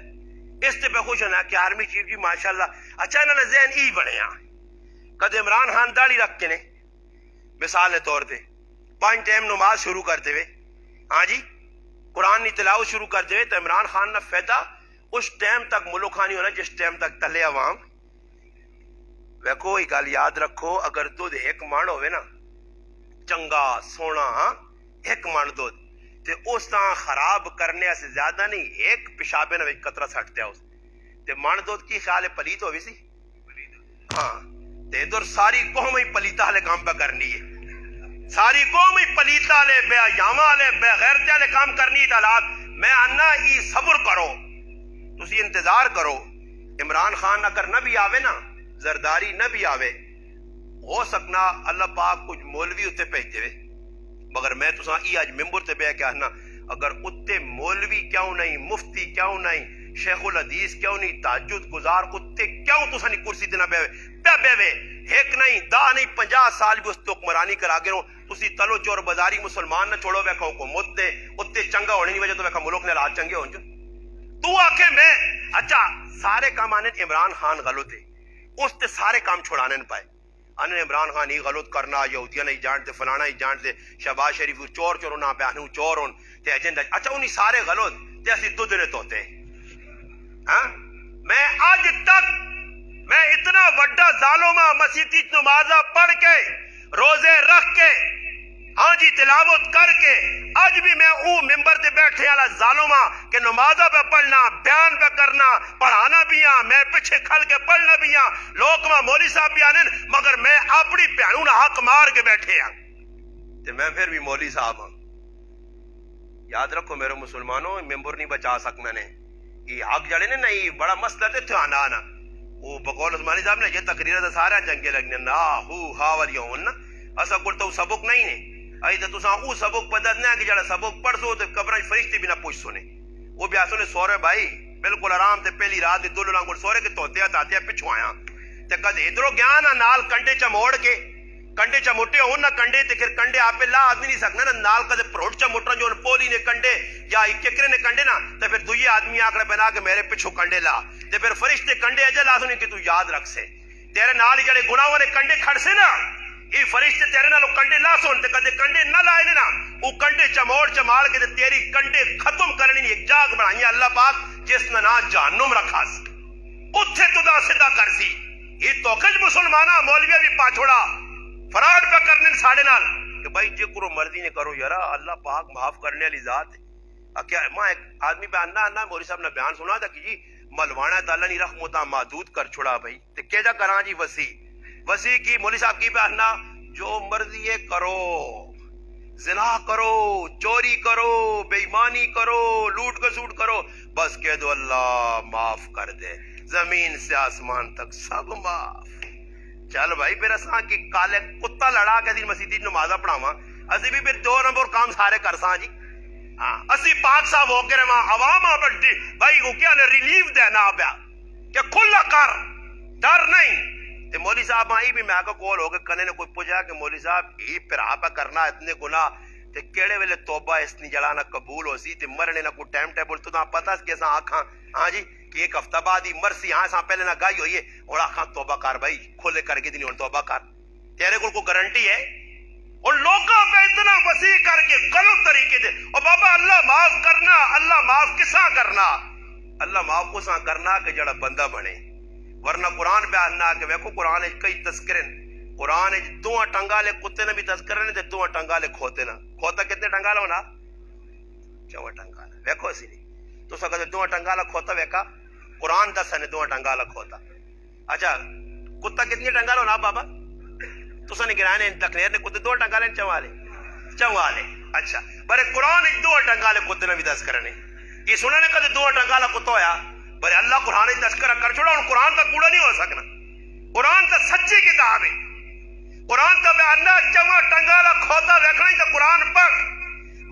A: اس تے پہ خوش ہونا کہ آرمی چیف جی ماشاءاللہ اچھا انہوں نے ذہن ای بنے کدے عمران خان داڑھی رکھ کے نے مثال کے طور پہ 5 ٹائم نماز شروع کرتے ہوئے ہاں جی قرآن کی تلاوت شروع کرتے ہوئے تو عمران خان نے فائدہ اس ٹائم تک ملک نہیں ہونا جس ٹائم تک تلے عوام ویکھو یہ گل یاد رکھو اگر دودھ ایک من ہوئے نا چنگا سونا ایک من دودھ تے اس طرح خراب کرنے سے زیادہ نہیں ایک پیشابے نہ قطرہ سٹتے اس تے من دودھ کی خیال ہے پلیت ہوئی سی ہاں تے ادھر ساری قوم ہی پلیتا والے کام پہ کرنی ہے ساری قوم ہی پلیتا والے بے حیاواں والے بے غیرتی والے کام کرنی ہے حالات میں آنا ای صبر کرو تسی انتظار کرو عمران خان اگر نہ بھی آوے نا زرداری نہ بھی آوے ہو سکنا اللہ پاک کچھ مولوی اتنے بھیجے ہوئے مگر میں تو ای آج ممبر تے بے کہنا اگر اتے مولوی کیوں نہیں مفتی کیوں نہیں شیخ الحدیث کیوں نہیں تہجد گزار اتے کیوں تو سانی کرسی تے نہ بے وے ایک نہیں دا نہیں 50 سال بھی اس تو حکمرانی کرا گئے تسی تلو چور بازاری مسلمان نہ چھوڑو ویکھا حکومت تے اتے چنگا ہونے کی وجہ تو ویکھا ملک نے حالات چنگے ہون جو تو آکھے میں اچھا سارے کام آنے عمران خان غلط ہے اس تے سارے کام چھوڑانے نہ پائے ان عمران خان ہی غلط کرنا یہودیاں نہیں جانتے فلانا ہی جانتے شہباز شریف چور چور نہ بیانوں چور ہون تے ایجنڈا اچھا انہی سارے غلط تے اسی دودھ نے توتے ہاں میں آج تک میں اتنا وڈا ظالمہ مسیحی نمازہ پڑھ کے روزے رکھ کے ہاں جی تلاوت کر کے اج بھی میں او ممبر تے بیٹھے والا ظالمہ کہ نمازہ پہ پڑھنا بیان پہ کرنا پڑھانا بھی ہاں میں پیچھے کھل کے پڑھنا بھی ہاں لوگ میں مولوی صاحب بھی آنے مگر میں اپنی بہنوں نہ حق مار کے بیٹھے ہاں تے میں پھر بھی مولوی صاحب ہاں یاد رکھو میرے مسلمانوں ممبر نہیں بچا سکنا نے یہ حق جڑے نے نہیں بڑا مسئلہ تے تھانا نا وہ بقول عثمانی صاحب نے یہ تقریر تے سارا چنگے لگنے نا ہو ہا والیوں نا اسا کول تو سبق نہیں نے ائی تے تساں او سبق پدت نہ کہ جڑا سبق پڑھ سو تے قبر فرشتے بھی نہ پوچھ سونے وہ بھی اسنے سورے بھائی بالکل آرام تے پہلی رات دی دولو لانگل سورے کے توتے تاتے پچھو آیا تے کدے ادھروں گیا نا نال کنڈے چ موڑ کے کنڈے چ موٹے ہون نہ کنڈے تے پھر کنڈے آپ لا آدمی نہیں سکنا نا نال کدے پروٹ چ موٹا جو پولی نے کنڈے یا ککرے نے کنڈے نا تے پھر دوئی آدمی آکڑے بنا کے میرے پچھو کنڈے لا تے پھر فرشتے کنڈے اجل آسنے کہ تو یاد رکھ سے تیرے نال جڑے گناہوں نے کنڈے کھڑ سے نا یہ فرشتے تیرے نالوں کنڈے لا سون تے کدے کنڈے نہ لائے نا او کنڈے چموڑ چمال کے تے تیری کنڈے ختم کرنی ایک جاگ بنائی اللہ پاک جس نے نا جہنم رکھا سی اوتھے تدا سیدھا کر سی یہ تو کج مسلمانہ مولوی بھی پاچھوڑا فراڈ پہ کرنے ساڑے نال کہ بھائی جے کرو مرضی نے کرو یارا اللہ پاک معاف کرنے والی ذات ہے کیا ماں ایک آدمی پہ انا مولوی صاحب نے بیان سنا تھا کہ جی ملوانا تعالیٰ نہیں رحمتہ محدود کر چھوڑا بھائی تے کیا کراں جی وسیع کی مولوی صاحب کی پہننا جو مرضی کرو زنا کرو چوری کرو بے ایمانی کرو لوٹ کسوٹ کرو بس کہہ دو اللہ معاف کر دے زمین سے آسمان تک سب معاف چل بھائی پھر اساں کی کالے کتا لڑا کے دن مسیح نمازہ پڑھاواں اسی بھی پھر 2 نمبر کام سارے کر ساں جی ہاں اسی پاک صاحب ہو کے رہا عوام پر بھائی کو کیا نے ریلیف دینا پیا کہ کھلا کر ڈر نہیں تے مولوی صاحب آئی بھی میں کو کول ہو کے کنے نے کوئی پوچھا کہ مولوی صاحب ہی پھرا پہ کرنا اتنے گناہ تے کیڑے ویلے توبہ اس نے جڑانا قبول ہو سی تے مرنے نہ کوئی ٹائم ٹیبل تو پتہ کہ سا آکھاں ہاں جی کہ ایک ہفتہ بعد ہی مرسی ہاں سا پہلے نہ گائی ہوئی ہے اور آکھاں توبہ کر بھائی کھولے کر کے دنی توبہ کر تیرے کو گارنٹی ہے اور لوگوں پہ اتنا وسیع کر کے غلط طریقے سے اور بابا اللہ معاف کرنا اللہ معاف کساں کرنا اللہ معاف کساں کرنا کہ جڑا بندہ بنے ورنہ قرآن بیان نہ کہ ویکھو قرآن کئی تذکرن قرآن دو ٹنگالے کتے نے بھی تذکرن تے 2 ٹنگالے کھوتے نا کھوتا کتنے ٹنگالا ہونا 4 ٹنگالا ویکھو اسی نہیں تو سکتے 2 ٹنگالا کھوتا ویکھا قرآن دسا نے 2 ٹنگالا کھوتا اچھا کتا کتنی ٹنگالا ہونا بابا تو سا نے گرانے تقریر نے کتے 2 ٹنگالے چوالے اچھا برے قرآن 2 ٹنگالے کتے نے بھی تذکرنے یہ سننے نے کدے 2 ٹنگالا کتا ہویا بھائی اللہ قرآن تذکرہ کر چھوڑا اور قرآن کا کوڑا نہیں ہو سکنا قرآن تو سچی کتاب ہے قرآن تو بیاننا چما ٹنگالا کھوتا ویکھنا ہی تو قرآن پڑھ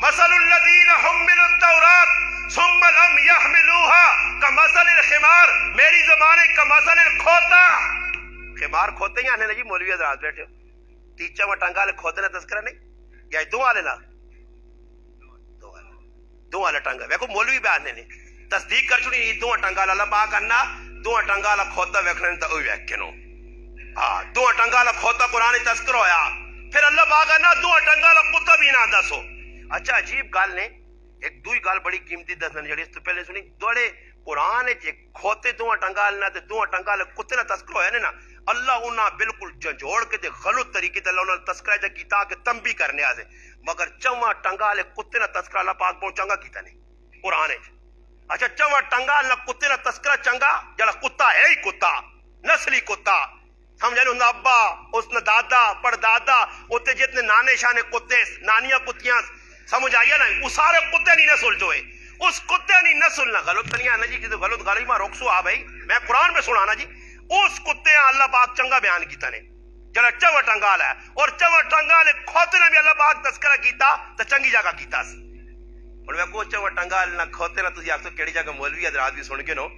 A: مثل الذین حملوا التوراۃ ثم لم يحملوها كمثل الحمار میری زبان ہے كمثل الکھوتا خمار کھوتے ہی آنے جی مولوی حضرات بیٹھے تیچا میں ٹنگالے کھوتے نا تذکرہ نہیں یا دو والے نا دو والے ٹنگا ویکھو مولوی بیاننے نے تصدیق کر چھوڑی 2 ٹنگالا اللہ پاک کرنا 2 ٹنگالا کھوتا ویکھنے تا اوی ویکھ کے نو 2 ٹنگالا کھوتا قرآن تذکر ہویا پھر اللہ پاک کرنا 2 ٹنگالا کتا بھی نہ دسو اچھا عجیب گل نے ایک دوئی گل بڑی قیمتی دسن جڑی اس تو پہلے سنی دوڑے قرآن کھوتے 2 ٹنگال نہ تے 2 ٹنگال کتے نہ تذکر ہویا نا اللہ انہاں بالکل جھوڑ کے تے غلط طریقے تے اللہ انہاں تذکرہ جا کیتا کہ تنبیہ کرنے آسے مگر 4 ٹنگال کتے نہ تذکرہ اللہ پاک بہت چنگا کیتا نہیں قرآن اچھا 4 ٹنگال نہ کتے نہ تذکرہ چنگا جڑا کتا ہے ہی کتا نسلی کتا سمجھا نہیں ابا اس نے دادا پڑ دادا اوتے جتنے نانے شانے کتے نانیاں کتیاں سمجھ آئیا نا وہ سارے کتے نہیں نسل جو ہے اس کتے نہیں نسل نہ غلط نہیں آنا جی کہ غلط غلط میں روک سو آ بھائی میں قرآن میں سنانا جی اس کتے اللہ پاک چنگا بیان کیتا نے جڑا 4 ٹنگال ہے اور 4 ٹنگال کھوتے نے بھی اللہ پاک تذکرہ کیتا تو چنگی جگہ کیتا سی اور میں کو 4 ٹنگال نہ کھوتے نہ تجھے آخر کیڑی جگہ مولوی حضرات بھی سن کے نو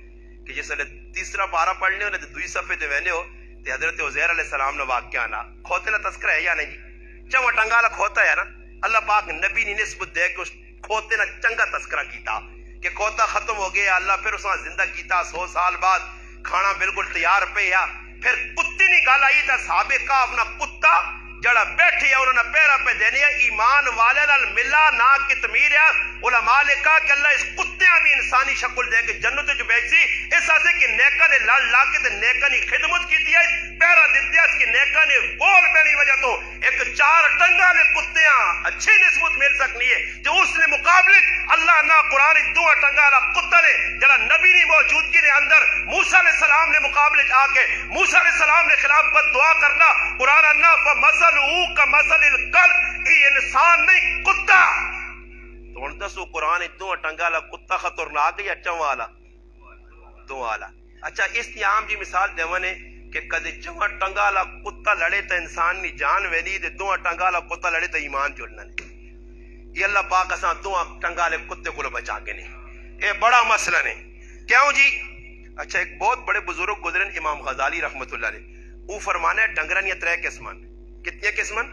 A: کہ جس نے 3 پارا پڑھنے ہو تے 2 صفحے تے وینے ہو تے حضرت عزیر علیہ السلام نے واقعہ نا کھوتے نہ تذکرہ ہے یا نہیں جی 4 ٹنگال کھوتا ہے نا اللہ پاک نبی نے نسبت دے کہ اس کھوتے نہ چنگا تذکرہ کیتا کہ کھوتا ختم ہو گیا اللہ پھر اساں زندہ کیتا 100 سال بعد کھانا بالکل تیار پہ یا پھر کتے نہیں گل آئی تو صحابہ کہف نہ کتا جڑا بیٹھی ہے انہوں نے پیرا پہ دینی ہے ایمان والے نال ملا نہ کتمیر ہے علماء نے کہا کہ اللہ اس کتیاں بھی انسانی شکل دے کے جنت جو بیچی اس آسے کہ نیکہ نے لڑ لا کے نیکہ نے خدمت کی دیا پیرا دیتی ہے اس کی نیکہ نے گول پہنی وجہ تو ایک 4 ٹنگا نے کتیاں اچھی نسبت مل سکنی ہے جو اس نے مقابلے اللہ نہ قرآن 2 ٹنگا لا کتا نے جڑا نبی نہیں موجودگی نے اندر موسیٰ علیہ السلام نے مقابلے آ کے موسیٰ علیہ السلام نے خلاف پر دعا کرنا قرآن انا فمثل کا مثل الکلب یہ انسان نہیں کتا تو ان دسو قرآن 2 ٹنگا لا کتا خطرناک یا چواں والا 2 والا اچھا اس کی عام جی مثال دیوانے کہ کدے 4 ٹنگا لا کتا لڑے تو انسان نہیں جان ویلی دے 2 ٹنگا لا کتا لڑے تو ایمان جڑنا نہیں یہ اللہ پاک اساں 2 ٹنگا لے کتے کو بچا کے نہیں یہ بڑا مسئلہ نہیں کیوں جی اچھا ایک بہت بڑے بزرگ گزرن امام غزالی رحمت اللہ علیہ وہ فرمانا ہے ڈنگرن یا 3 قسمان کتنے قسمن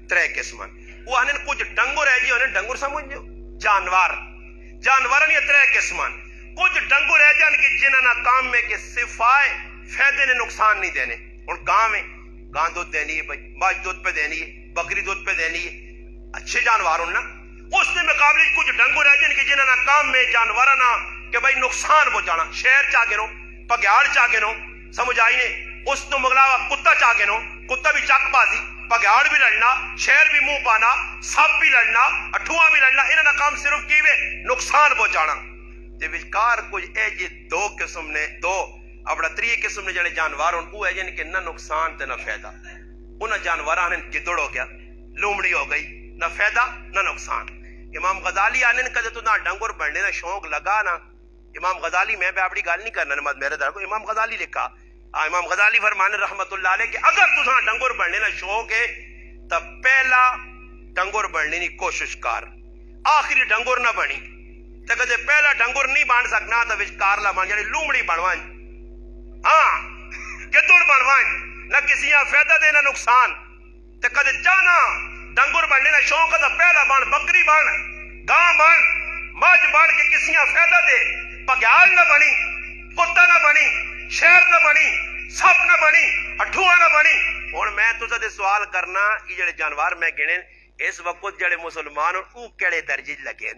A: 3 قسمن وہ آنے کچھ ڈنگر ہے جی انہیں ڈنگر سمجھ جو جانورن یا 3 قسمن کچھ ڈنگر ہے جان کی جنہاں کام میں کہ صفائے فائدے نے نقصان نہیں دینے اور گاں میں گاں دودھ دینی ہے بھائی ماج دودھ پہ دینی ہے بکری دودھ پہ دینی ہے اچھے جانور ہوں نا اس نے مقابلے کچھ ڈنگر ہے جن کی جنہاں کام میں جانورہ نہ کہ بھائی نقصان پہنچانا شہر چاہ کے نو پگیاڑ چاہ کے نو سمجھ آئی نے اس تو مغلاوا کتا چاہ کے نو کتا بھی چک بازی پگیاڑ بھی لڑنا شہر بھی منہ پانا سب بھی لڑنا اٹھواں بھی لڑنا انہاں کام صرف کیوے نقصان پہنچانا تے وچکار کچھ اے جی 2 قسم نے 2 اپنا 3 قسم نے جڑے جانور ہون وہ ہے جن کے نہ نقصان تے نہ فائدہ انہاں جانوراں نے گدڑ ہو گیا لومڑی ہو گئی نہ فائدہ نہ نقصان امام غزالی آنے کدے تو نہ ڈنگر بڑھنے نہ شوق لگا نا امام غزالی میں اپنی گل نہیں کرنا نماز میرے در کو امام غزالی لکھا امام غزالی فرمانے رحمت اللہ علیہ کہ اگر تساں ڈنگر بڑھنے نہ شوق ہے تو پہلا ڈنگر بڑھنے کی کوشش کر آخری ڈنگر نہ بنی تو کدے پہلا ڈنگر نہیں بن سکنا تو وچکار لا بن جڑی لومڑی بنوائیں ہاں گدڑ بنوائیں نہ کسی فائدہ دے نہ نقصان تو کدے چاہنا ڈنگر بڑھنے نہ شوق ہے تو پہلا بن بکری بن گاں بن مجھ بن کے کسی فائدہ دے پگیال نہ بنی کتا نہ بنی شہر نہ بنی سپ نہ بنی اٹھوا نہ بنی اور میں تجھے دے سوال کرنا یہ جڑے جانور میں گنے اس وقت جڑے مسلمان او کیڑے درجے لگے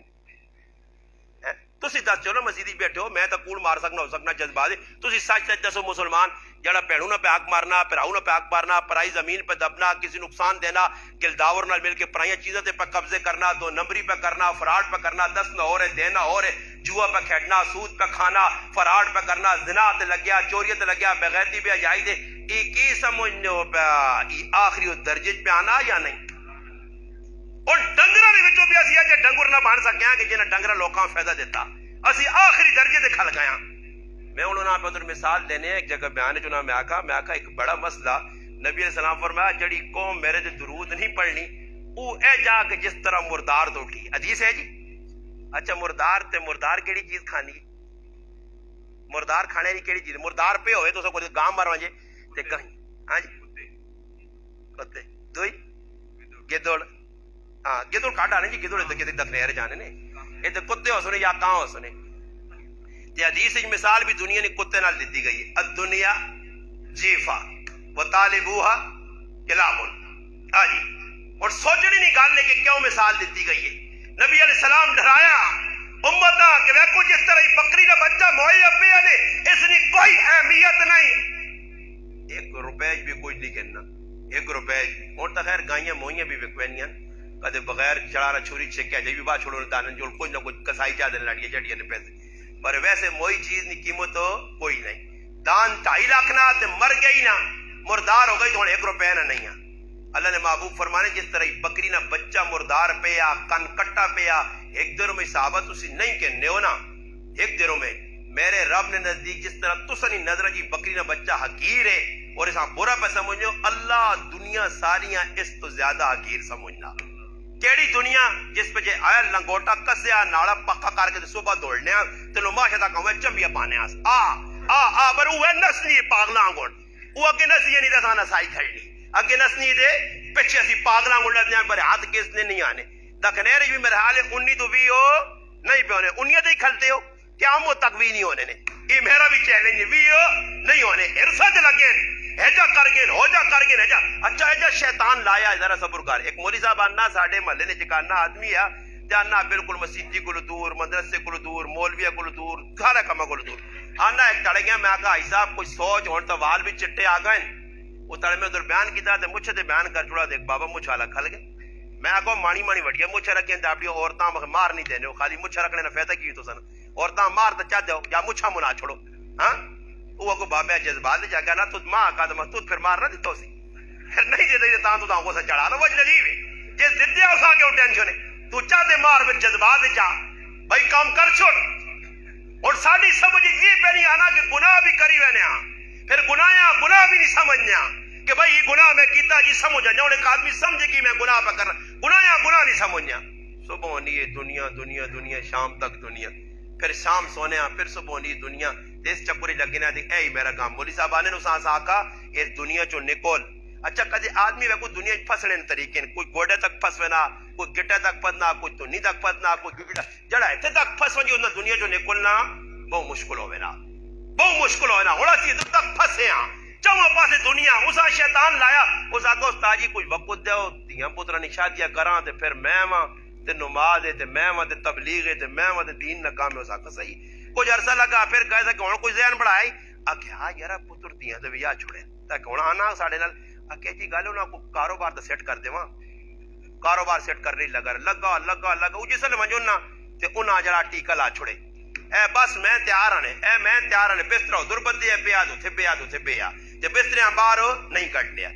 A: تسی دس چلو مسیدی بیٹھے ہو میں تو کوڑ مار سکنا ہو سکنا جذبات تسی سچ سچ دسو مسلمان جڑا بہنوں نہ پہ آگ مارنا پراؤں نہ پہ آگ مارنا پرائی زمین پہ دبنا کسی نقصان دینا گلداور نہ مل کے پرائیاں چیزیں پہ قبضے کرنا 2 نمبری پہ کرنا فراڈ پہ کرنا 10 نہ ہو رہے دینا ہو رہے جوا پہ کھیڑنا سود پہ کھانا فراڈ پہ کرنا زنا تے لگیا چوری تے لگیا بغیرتی پہ جائی دے یہ کی سمجھنے پہ آخری درجے پہ آنا یا نہیں اور ڈنگرہ نے وچوں بھی اسی اجے ڈنگر نہ بن سکے ہیں کہ جنہیں ڈنگرہ لوکاں فائدہ دیتا اسی آخری درجے دے کھل گیا میں انہوں نے آپ ادھر مثال دینے ایک جگہ بیان جو میں آکا ایک بڑا مسئلہ نبی علیہ السلام فرمایا جڑی قوم میرے دے درود نہیں پڑھنی او اے جا کے جس طرح مردار دو اٹھی حدیث ہے جی اچھا مردار کیڑی چیز کھانی مردار کھانے کی کیڑی چیز مردار پہ ہوئے تو سب کوئی گام مار وانجے تے کہیں ہاں جی کتے دوئی گدڑ ہاں گدڑ کھاٹا نہیں جی گدڑ تے دکھنے جانے نے یہ تو کتے ہو سنے یا کہاں ہو سنے تے حدیث مثال بھی دنیا نے کتے نال دیتی گئی ہے الدنیا جیفا وطالبوها کلاب ہاں جی اور سوچنی نہیں گل کہ کیوں مثال دیتی گئی ہے نبی علیہ السلام ڈرایا امتا کہ ویکو جس طرح ہی بکری کا بچہ موئے پہ نے اس نے کوئی اہمیت نہیں 1 روپے بھی کوئی نہیں کہنا 1 روپے اور تو خیر گائیاں موئیاں بھی وکوینیاں کدے بغیر چڑھانا چھری چھکیا جی بھی بات چھوڑو دانن جو کچھ نہ کچھ کسائی جا دین لڑیے جڑیاں نے پیسے پر ویسے موئی چیز کی قیمت تو کوئی نہیں دان 2.5 لاکھ نہ تے مر گئی نہ مردار ہو گئی تو 1 روپے نہ نہیں اللہ نے محبوب فرمانے جس طرح بکری نہ بچہ مردار پہ آ کن کٹا پہ آ 1 دنوں میں صحابت اسی نہیں کہ نیو نا 1 دنوں میں میرے رب نے نزدیک جس طرح تسنی نظر جی بکری نہ بچہ حقیر ہے اور اس برا پہ سمجھو اللہ دنیا ساریاں اس تو زیادہ حقیر سمجھنا کیڑی دنیا جس پہ جے آیا لنگوٹا کسیا ناڑا پکا کر کے صبح دوڑنے تینوں ماشا تک میں چمبیا پانے پر وہ نسنی پاگلا آنگوڑ وہ اگے نسنی نہیں دسانا سائی کھڑی اگے نسنی دے پیچھے اسی پاگلا آنگوڑ لے پر ہاتھ کس نے نہیں آنے دکھنے رہی بھی میرے حال 19 تو بھی ہو نہیں پہ ہونے 19 تو ہی کھلتے ہو کیا ہم وہ تک بھی نہیں ہونے نے یہ میرا بھی چیلنج بھی ہو نہیں ہونے ارسا چ لگے ایجا کر گئے ہو جا کر گئے ایجا اچھا ایجا شیطان لایا ذرا صبر کر ایک مولوی صاحب آنا ساڈے محلے نے چکانا آدمی ہے تے آنا بالکل مسیتی کو دور مدرسے کو دور مولویا کو دور سارا کما کو دور آنا ایک تڑ گیا میں آکھا بھائی صاحب کوئی سوچ ہون تو وال بھی چٹے آ گئے وہ تڑ میں ادھر بیان کیتا تے مچھ تے بیان کر چھوڑا دیکھ بابا مچھ والا کھل گئے میں آکھا مانی مانی وڈیا مچھ رکھیں تے اپنی عورتاں مار نہیں دینے خالی مچھ رکھنے نہ فائدہ کی تو سن عورتاں مار تے چا دیو یا مچھا منا چھوڑو ہاں وہ کو بابا جذبات جا گیا نا تو ماں کا تو پھر مار نہ دیتا سی نہیں دے دے تاں تو تاں کو چڑھا لو وجہ نہیں ہے جس دتے اس آ کے ٹینشن ہے تو چا دے مار وچ جذبات جا بھائی کام کر چھوڑ اور ساری سمجھ یہ پہلی آنا کہ گناہ بھی کری وینے پھر گناہ بھی نہیں سمجھنا کہ بھائی یہ گناہ میں کیتا جی سمجھا جاؤں ایک آدمی سمجھے کہ میں گناہ پہ کرنا گناہ نہیں سمجھنا صبح ہونی ہے دنیا دنیا دنیا شام تک دنیا پھر شام سونے پھر صبح ہونی دنیا اس چکری لگی نہ دیکھ اے میرا کام مولوی صاحب آنے نو سانس آکا اس دنیا چو نکول اچھا کدی آدمی وے کوئی دنیا پھسنے طریقے کوئی گوڑے تک پھسونا کوئی گٹے تک پھسنا کوئی تنی تک پھسنا کوئی گٹا جڑا ایتھے تک پھسو جی انہاں دنیا چو نکلنا بہت مشکل ہوے نا بہت مشکل ہوے نا ہوڑا سی ادھر تک پھسے ہاں چواں پاسے دنیا اسا شیطان لایا اس آکو استاد جی کچھ وقت دیو دیاں پتراں نی شادیاں کراں تے پھر میں واں تے نماز تے میں واں تے تبلیغ تے میں واں تے دین نہ کام اس آکو صحیح کچھ عرصہ لگا پھر کہے کہ ہن کوئی ذہن بڑھائی آکھیا یار پتر دیاں تے ویا چھڑے تے ہن آنا ساڈے نال آکھیا جی گل انہاں کو کاروبار تے سیٹ کر دیواں کاروبار سیٹ کرنے لگا او جسل ونجو نا تے انہاں جڑا ٹیکا لا چھڑے اے بس میں تیار ہنے بستر ادھر بدے پیا اوتھے پیا تے بستریاں باہر نہیں کٹ لیا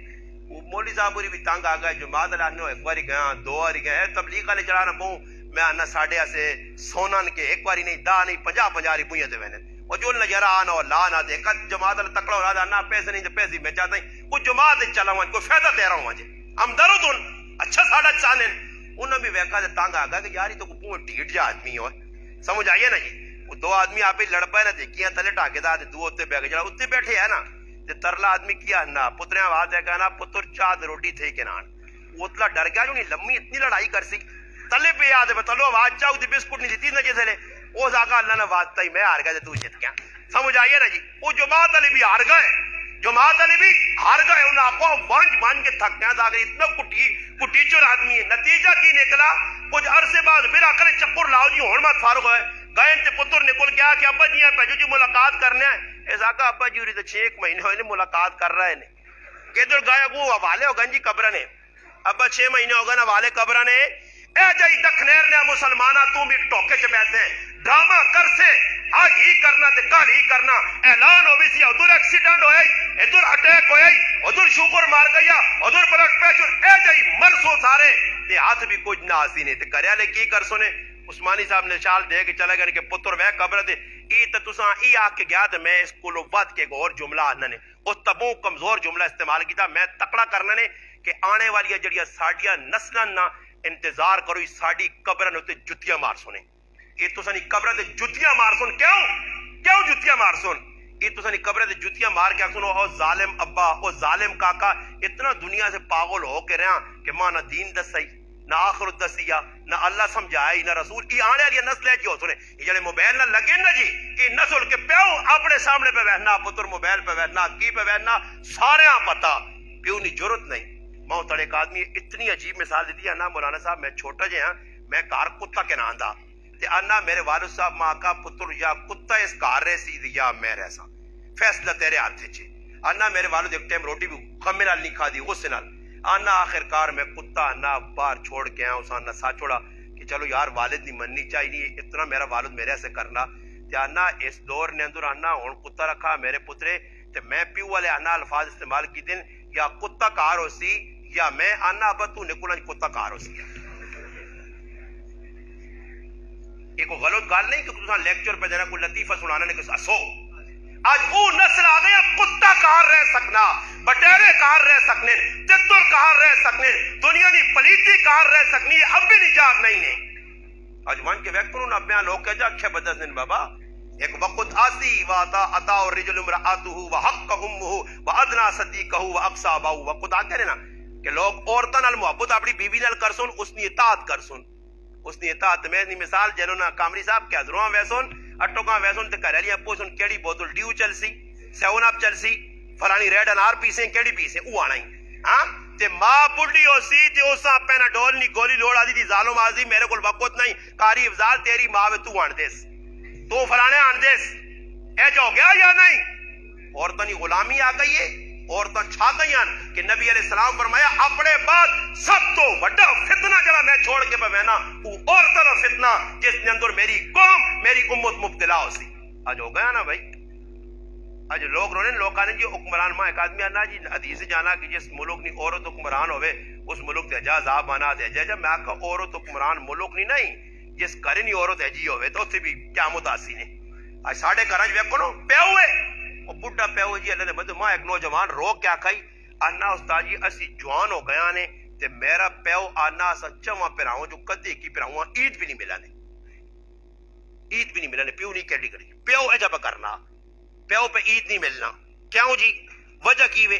A: وہ مولوی صاحب پوری بھی تنگ آ گئے جماعت اللہ ایک باری گیا دو باری گئے تبلیغ والے چڑھانا پوں میں آنا ساڈے اسے سونن کے ایک باری نہیں دا نہیں 50 روپیے تے وینے او جو نظر آنا اور لا نہ دے کد جماعت ال تکڑا ہو رہا نہ پیسے نہیں تے پیسے میں چاہتا ہوں کوئی جماعت چلاواں کوئی فائدہ دے رہا ہوں مجھے ہم درود اچھا ساڈا چانن انہاں بھی ویکھا تے تنگ آ گیا کہ یار یہ تو کو ڈھیٹ جا آدمی ہو سمجھ آئیے نا جی وہ دو آدمی آپ ہی لڑ پے نہ دیکھیاں تلے ٹاکے دا دو اوتے بیٹھ جڑا اوتے بیٹھے ہے نا تے ترلا آدمی کیا نا پتریاں آواز ہے کہنا پتر چاد روٹی تھے کے نان اوتلا ڈر گیا جو نہیں لمبی اتنی لڑائی کر سی تلے پہ یاد ہے تلو آواز چاہو دی بسکٹ نہیں دیتی نہ جیسے لے او زاگا اللہ نے واسطہ ہی میں ہار گیا تو جت گیا سمجھ آئیے نا جی وہ جماعت علی بھی ہار گئے انہاں کو وانج کے تھک گیا تھا اتنا کٹی چور آدمی ہے نتیجہ کی نکلا کچھ عرصے بعد پھر آکر چکر لاؤ جی ہون مت فارغ ہوئے گئے تے پتر نکل گیا کہ ابا جی پیجو جی ملاقات کرنے ہیں اس آقا ابا جی تو 6 مہینے ہوئے ملاقات کر رہے ہیں کدھر گئے وہ حوالے ہو گئے جی قبر نے ابا 6 مہینے ہو گئے نا حوالے قبر نے اے جائی دکھنیر نے مسلمانہ تو بھی ٹوکے چ بیٹھے ہیں ڈرامہ کر سے آج ہی کرنا تے کل ہی کرنا اعلان ہو سی ادھر ایکسیڈنٹ ہوئے ادھر اٹیک ہوئے ادھر شوگر مار گیا ادھر بلڈ پریشر اے جائی مرسو سارے تے ہاتھ بھی کچھ نہ آسی نے تے کریا لے کی کر سنے عثمانی صاحب نے شال دے کے چلے گئے کہ پتر وے قبر دے ای تے تساں ای آ کے گیا تے میں اس کولو ود کے اور جملہ آنا نے او تبوں کمزور جملہ استعمال کیتا میں تکڑا کرنا نے کہ آنے والی جڑیاں ساڈیاں نسلاں نہ انتظار کرو ساڈی قبر تے جتیاں مار سنے یہ تساں دی قبر تے جتیاں مار سن کیوں جتیاں مار سن یہ تساں دی قبر تے جتیاں مار کے سنو او ظالم ابا او ظالم کاکا اتنا دنیا سے پاگل ہو کے رہا کہ ماں نہ دین دسائی نہ آخرت دسیا نہ اللہ سمجھائی نہ رسول یہ آنے والی نسل ہے جو سنے یہ جڑے موبائل نہ لگے نا جی یہ نسل کے پیو اپنے سامنے پہ بیٹھنا پتر موبائل پہ بیٹھنا کی پہ بیٹھنا سارے پتا پیو نہیں ضرورت نہیں ماں تڑے ایک آدمی اتنی عجیب مثال دی ہے نا مولانا صاحب میں چھوٹا جے ہاں میں کار کتا کے نام دا تے انا میرے والد صاحب ماں کا پتر یا کتا اس کار رہے سی یا میں رہسا فیصلہ تیرے ہاتھ چے انا میرے والد ایک ٹائم روٹی بھی کھمے نال نہیں کھا دی غصے نال آنا آخر کار میں کتا آنا باہر چھوڑ کے آیا اس آنا ساتھ چھوڑا کہ چلو یار والد نہیں مننی چاہیے نہیں اتنا میرا والد میرے سے کرنا تے آنا اس دور نے اندر آنا ہون کتا رکھا میرے پترے تے میں پیو والے آنا الفاظ استعمال کی دن یا کتا کار ہو سی یا میں آنا ابا تو نکلنا کتا کار ہو سی یہ کوئی غلط گال نہیں کہ تساں لیکچر پہ دینا کوئی لطیفہ سنانا نے کہ سو آج وہ نسل آ گیا کتا کہاں رہ سکنا بٹیرے کہاں رہ سکنے تتر کہاں رہ سکنے دنیا دی پلیتی کہاں رہ سکنی اب بھی نجات نہیں ہے آج وان کے وقت انہوں اپنے لوگ کہا جا کھے بدس دن بابا ایک وقت آسی واتا اتا اور رجل امرآتہو وحق امہو وادنا صدیقہو واقصا باہو وقت آ کہنے نا کہ لوگ عورتاں نال محبت اپنی بیوی نال کر سن اس نے اطاعت کر سن اس نے اطاعت میں نی مثال جنہوں نا کامری صاحب کیا دروہاں ویسون اٹو کہاں ویسون تے کر لیاں پوسن کیڑی بوتل ڈیو چل سی سیون اپ چل سی فلانی ریڈ انار پیسیں کیڑی پیسیں او آنا ہی ہاں تے ماں بڈھی ہو سی تے اسا پینا ڈول نہیں گولی لوڑ آدھی دی ظالم آزی میرے کول وقت نہیں کاری افضال تیری ماں وے تو آن دیس تو فلانے آن دیس اے جو ہو گیا یا نہیں عورتوں کی غلامی آ گئی ہے عورتوں چھا گئی ہیں کہ نبی علیہ السلام فرمایا اپنے بعد سب تو بڑا فتنہ جڑا میں چھوڑ کے پوینا وہ عورتوں کا فتنہ جس نے اندر میری قوم میری امت مبتلا ہو سی آج ہو گیا نا بھائی آج لوگ رونے لوگ آنے جی حکمران ماں ایک آدمی آنا جی حدیث جانا کہ جس ملک نہیں عورت حکمران ہوئے اس ملک دے جا عذاب آنا دے جا میں آکا عورت حکمران ملک نہیں جس کرے نہیں عورت ہے جی ہوئے تو اسے بھی کیا متاثر نے آج ساڑھے کراج ویکو نو پہ ہوئے وہ بڑھا پہ ہوئے جی اللہ نے بدے ماں ایک نوجوان رو کیا کھائی آنا استاد جی اسی جوان ہو گیا نے تے میرا پیو آنا سا چواں پراؤں جو کدے کی پراؤں عید بھی نہیں ملا نے عید بھی نہیں ملا نے پیو نہیں کیڈی کری پیو ایجا پہ کرنا پیو پہ عید نہیں ملنا کیوں جی وجہ کی وے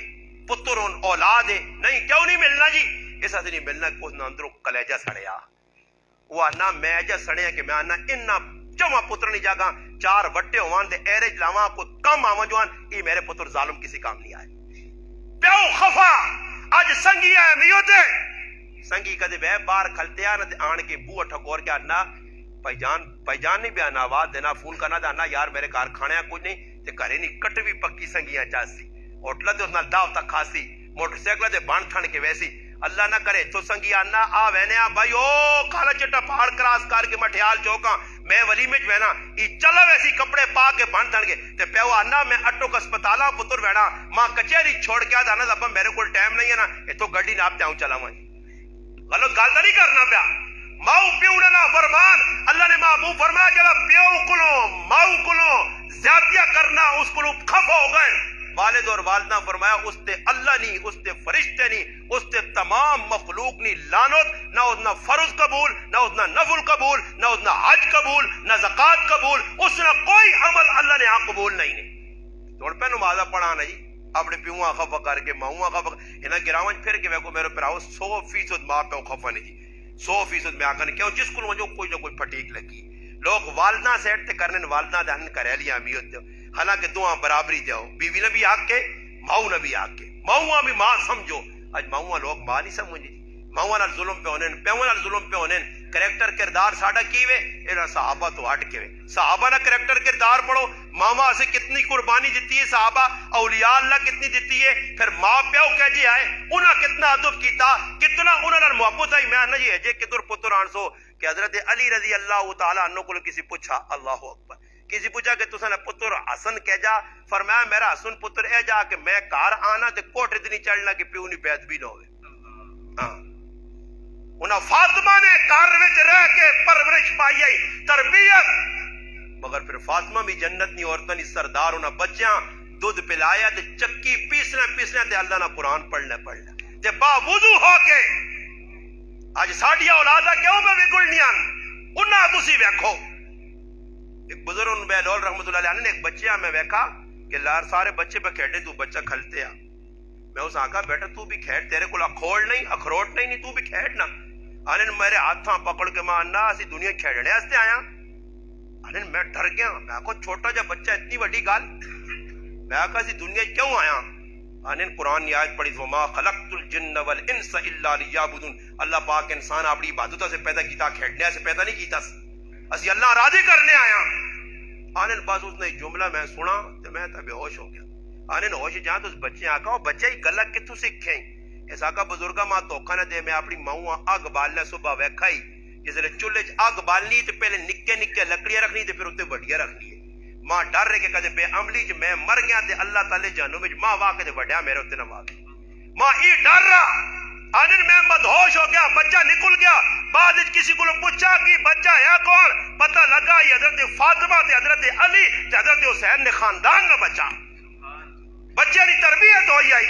A: پتر اولاد ہے نہیں کیوں نہیں ملنا جی اس سے نہیں ملنا کہ اس اندروں کلیجہ سڑیا وہ آنا میں ایجا سڑیا کہ میں آنا انہا چواں پتر نہیں جاگا چار وٹے ہوان دے ایرج لاواں کو کم آواں جوان یہ میرے پتر ظالم کسی کام نہیں آئے پیو خفا آج سنگی آئے میوتے سنگی کدے بے بار کھلتے آنا دے آن کے بوہ ٹھکور کے آنا پائی جان نہیں بیانا آواز دینا فون کرنا دانا یار میرے کار کھانے ہیں کچھ نہیں تے گھرے نہیں کٹ بھی پکی سنگیاں چاہسی ہوٹل تے اس نال داو تک کھاسی موٹر سائیکل تے بان تھن کے ویسی اللہ نہ کرے تو سنگی آنا آ وینے آ بھائی او کالا چٹا پہاڑ کراس کر کے مٹھیال چوکاں میں ولی میں وینا ای چلا ویسی کپڑے پا کے بان تھن کے تے پیو آنا میں اٹو کا اسپتالا پتر وینا ماں کچہری چھوڑ کے آدھا نا ابا میرے کو ٹائم نہیں ہے نا اے تو گڈی ناپ تے آؤں چلا ماں غلط گال تو نہیں کرنا پیا ماؤ پیو نہ فرمان اللہ نے محبوب فرمایا جب پیو کلو ماؤ کلو زیادتیاں کرنا اس کلو خف ہو گئے والد اور والدہ فرمایا اس تے اللہ نہیں اس تے فرشتے نہیں اس تے تمام مخلوق نہیں لانت نہ اتنا فرض قبول نہ اتنا نفل قبول نہ اتنا حج قبول نہ زکات قبول اس نے کوئی عمل اللہ نے آپ قبول نہیں توڑ پہ نمازہ پڑھانا جی اپنے پیوہاں خفا کر کے ماہوہاں خفا انہاں گراوان پھر کے ویکو میرے پراؤ 100% ماں پہ خفا نہیں جی 100% میں آکھا نہیں کیوں جس کو جو کوئی نہ کوئی پھٹیک لگی لوگ والدہ سیٹ تے کرنے والدہ دہن کرے لیا امیت دیو حالانکہ دعا برابری دیو بیوی نے بھی آگ کے ماؤں نے بھی آگ کے ماؤں بھی ماں سمجھو آج ماؤں لوگ ماں نہیں سمجھے جی ماؤں نال ظلم پہ ہونے پیوں نال ظلم پہ ہونے کریکٹر کردار ساڑھا کیوے اینا صحابہ تو ہٹ کے صحابہ نہ کریکٹر کردار پڑھو ماما سے کتنی قربانی دیتی ہے صحابہ اولیاء اللہ کتنی دیتی ہے پھر ماں پیو کہہ جی آئے انہاں کتنا عدب کیتا کتنا انہاں نال محبت آئی میں نہیں ہے جے کدر پتر آنسو کہ حضرت علی رضی اللہ تعالیٰ عنہ کو کسی پوچھا اللہ اکبر کسی پوچھا کہ تسا نے پتر حسن کہہ جا فرمایا میرا حسن پتر اے جا کہ میں کار آنا تے کوٹ اتنی چڑھنا کہ پیو نہیں بیعت بھی نہ ہوئے ہاں انہاں فاطمہ نے کار وچ رہ کے پرورش پائی آئی تربیت مگر پھر فاطمہ بھی جنت نہیں عورتوں نہیں سردار انہاں بچیاں دودھ پلایا تے چکی پیسنا تے اللہ نہ قرآن پڑھنا تے باوضو ہو کے آج ساڑھیا اولادہ کیوں میں بگڑنیاں انہاں تسی ویکھو ایک بزرگ بیلول رحمت اللہ علیہ نے ایک بچیاں میں ویکھا کہ لار سارے بچے پہ کھیڑے تو بچہ کھلتے آ میں اس آنکھا بیٹا تو بھی کھیڑ تیرے کو اکھوڑ نہیں اخروٹ نہیں تو بھی کھیڑ نا آنے میرے ہاتھاں پکڑ کے ماں انا اسی دنیا کھیڑنے ہستے آیا آنے میں ڈر گیا میں آکھو چھوٹا جا بچہ اتنی بڑی گال میں آکھا اسی دنیا کیوں آیا آنے قرآن کی آیت پڑھی وما خلقت الجن والانس الا لیعبدون اللہ پاک انسان اپنی عبادتوں سے پیدا کیتا کھیڑنے سے پیدا نہیں کیتا اسی اللہ راضی کرنے آیا آنے بعد اس نے جملہ میں سنا تو میں تا بے ہوش ہو گیا آنے ہوش جہاں تو اس بچے آکا بچے ہی گلہ کتوں سکھیں اس آکا بزرگا ماں توکھا نہ دے میں اپنی ماں آگ بالنا صبح ویکھائی جس لئے چولے آگ بالنی تو پہلے نکے نکے لکڑیاں رکھنی تو پھر اتنے وڈیاں رکھنی ہے ماں ڈر رہے کہ کدے بے عملی جو میں مر گیا تے اللہ تعالی جانو میں ماں واقع دے وڈیا میرے اتنے نہ واقع ماں ای ڈر رہا آنن میں مدہوش ہو گیا بچہ نکل گیا بعد کسی کو پوچھا کہ بچہ ہے کون پتہ لگا یہ حضرت فاطمہ تے حضرت علی تے حضرت حسین نے خاندان نہ بچا بچے کی تربیت ہوئی آئی